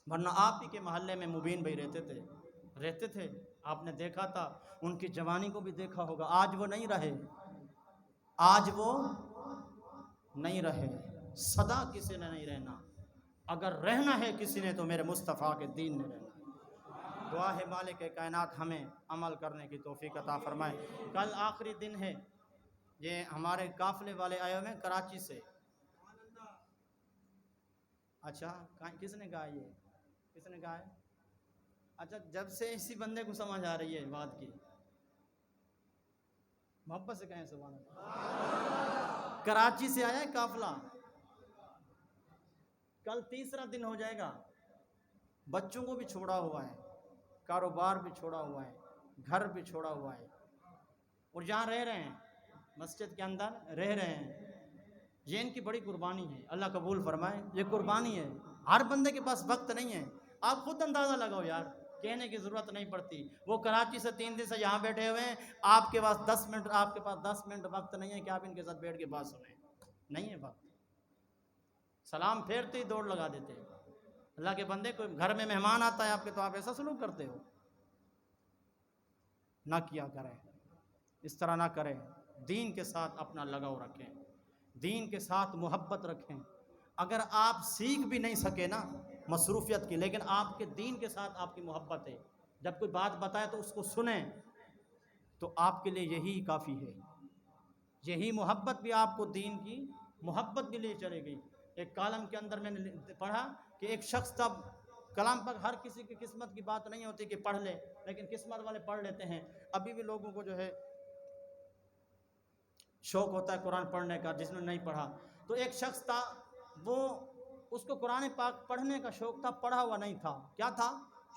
ورنہ آپ ہی کے محلے میں مبین بھائی رہتے تھے. آپ نے دیکھا تھا، ان کی جوانی کو بھی دیکھا ہوگا. آج وہ نہیں رہے. سدا کسی نے نہیں رہنا، اگر رہنا ہے کسی نے تو میرے مصطفیٰ کے دین میں رہنا. دعا ہے مالک کائنات ہمیں عمل کرنے کی توفیق عطا فرمائے. کل آخری دن ہے. یہ ہمارے قافلے والے آئے ہوئے ہیں کراچی سے. اچھا کس نے کہا ہے؟ اچھا جب سے اسی بندے کو سمجھ آ رہی ہے بات کی، محبت سے کہیں سبحان اللہ. کراچی سے آیا ہے قافلہ، کل تیسرا دن ہو جائے گا. بچوں کو بھی چھوڑا ہوا ہے، کاروبار بھی چھوڑا ہوا ہے، گھر بھی چھوڑا ہوا ہے، اور جہاں رہ رہے ہیں مسجد کے اندر رہ رہے ہیں. یہ ان کی بڑی قربانی ہے، اللہ قبول فرمائے. یہ قربانی ہے، ہر بندے کے پاس وقت نہیں ہے. آپ خود اندازہ لگاؤ یار، کہنے کی ضرورت نہیں پڑتی. وہ کراچی سے 3 دن سے یہاں بیٹھے ہوئے ہیں، آپ کے پاس 10 منٹ وقت نہیں ہے کہ آپ ان کے ساتھ بیٹھ کے بات سنیں. نہیں ہے وقت. سلام پھیرتے ہی دوڑ لگا دیتے. اللہ کے بندے، کوئی گھر میں مہمان آتا ہے آپ کے تو آپ ایسا سلوک کرتے ہو؟ نہ کیا کریں، اس طرح نہ کریں. دین کے ساتھ اپنا لگاؤ رکھیں، دین کے ساتھ محبت رکھیں. اگر آپ سیکھ بھی نہیں سکے نا مصروفیت کی، لیکن آپ کے دین کے ساتھ آپ کی محبت ہے، جب کوئی بات بتائے تو اس کو سنیں، تو آپ کے لیے یہی کافی ہے. یہی محبت بھی آپ کو دین کی محبت بھی لے چلے گئی. ایک کالم کے اندر میں نے پڑھا کہ ایک شخص تب کلام پاک ہر کسی کی قسمت کی بات نہیں ہوتی کہ پڑھ لے، لیکن قسمت والے پڑھ لیتے ہیں۔ ابھی بھی لوگوں کو جو ہے شوق ہوتا ہے قرآن پڑھنے کا، جس نے نہیں پڑھا۔ تو ایک شخص تھا، وہ اس کو قرآن پاک پڑھنے کا شوق تھا، پڑھا ہوا نہیں تھا۔ کیا تھا؟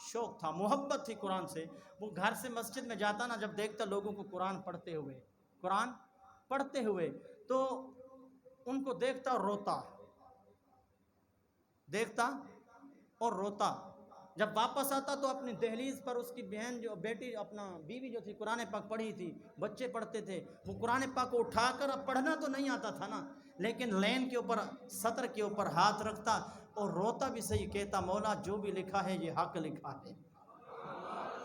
شوق تھا، محبت تھی قرآن سے۔ وہ گھر سے مسجد میں جاتا نا، جب دیکھتا لوگوں کو قرآن پڑھتے ہوئے تو ان کو دیکھتا اور روتا۔ جب واپس آتا تو اپنی دہلیز پر اس کی بہن جو بیٹی اپنا بیوی جو تھی قرآن پاک پڑھی تھی، بچے پڑھتے تھے، وہ قرآن پاک کو اٹھا کر، اب پڑھنا تو نہیں آتا تھا نا، لیکن لین کے اوپر، سطر کے اوپر ہاتھ رکھتا اور روتا بھی صحیح، کہتا مولا جو بھی لکھا ہے یہ حق لکھا ہے۔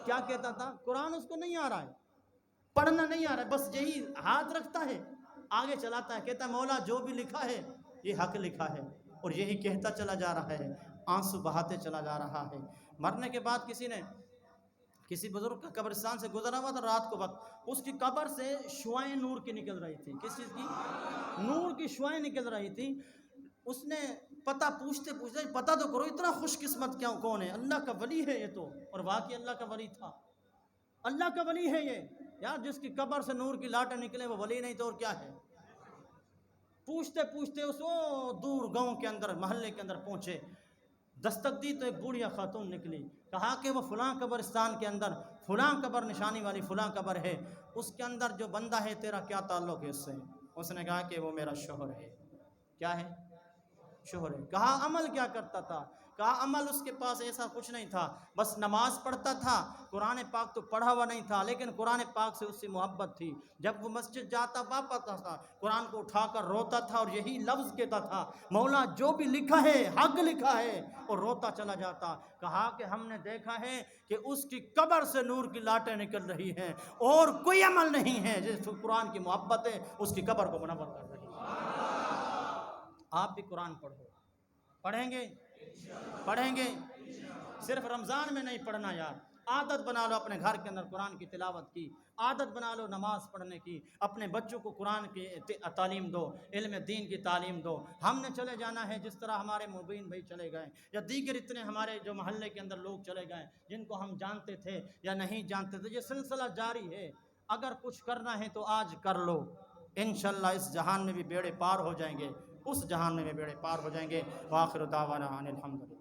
کیا کہتا تھا؟ قرآن اس کو نہیں آ رہا ہے، پڑھنا نہیں آ رہا ہے، بس یہی ہاتھ رکھتا ہے، آگے چلاتا ہے، کہتا مولا جو بھی لکھا ہے یہ حق لکھا ہے، اور یہی کہتا چلا جا رہا ہے، آنسو بہاتے چلا جا رہا ہے۔ مرنے کے بعد کسی بزرگ کا قبرستان سے گزرا ہوا تھا رات کو وقت، اس کی قبر سے شعائیں نور کی نکل رہی تھی۔ کس چیز کی؟ نور کی شعائیں نکل رہی تھی۔ اس نے پتہ پوچھتے پتہ تو کرو اتنا خوش قسمت کون ہے؟ اللہ کا ولی ہے یہ تو، اور واقعی اللہ کا ولی تھا، اللہ کا ولی ہے یہ یار، جس کی قبر سے نور کی لاٹیں نکلے وہ ولی نہیں تو اور کیا ہے؟ پوچھتے اس دور گاؤں کے اندر، محلے کے اندر پہنچے، دستک دی تو ایک بوڑھیا خاتون نکلی، کہا کہ وہ فلاں قبرستان کے اندر فلاں قبر نشانی والی فلاں قبر ہے، اس کے اندر جو بندہ ہے تیرا کیا تعلق ہے اس سے؟ اس نے کہا کہ وہ میرا شوہر ہے۔ کیا ہے؟ شوہر ہے۔ کہا عمل کیا کرتا تھا؟ کہا عمل اس کے پاس ایسا کچھ نہیں تھا، بس نماز پڑھتا تھا، قرآن پاک تو پڑھا ہوا نہیں تھا، لیکن قرآن پاک سے اس سے محبت تھی۔ جب وہ مسجد جاتا واپس آتا قرآن کو اٹھا کر روتا تھا اور یہی لفظ کہتا تھا مولا جو بھی لکھا ہے حق لکھا ہے، اور روتا چلا جاتا۔ کہا کہ ہم نے دیکھا ہے کہ اس کی قبر سے نور کی لاٹیں نکل رہی ہیں، اور کوئی عمل نہیں ہے جس قرآن کی محبت ہے اس کی قبر کو منور کر رہی ہے۔ آپ بھی قرآن پڑھیں گے، صرف رمضان میں نہیں پڑھنا یار، عادت بنا لو اپنے گھر کے اندر قرآن کی تلاوت کی، عادت بنا لو نماز پڑھنے کی، اپنے بچوں کو قرآن کی تعلیم دو، علم دین کی تعلیم دو۔ ہم نے چلے جانا ہے جس طرح ہمارے مبین بھائی چلے گئے، یا دیگر اتنے ہمارے جو محلے کے اندر لوگ چلے گئے جن کو ہم جانتے تھے یا نہیں جانتے تھے، یہ سلسلہ جاری ہے۔ اگر کچھ کرنا ہے تو آج کر لو، انشاءاللہ اس جہان میں بھی بیڑے پار ہو جائیں گے، اس جہان میں بھی بیڑے پار ہو جائیں گے۔ وآخر دعوانا ان الحمدللہ۔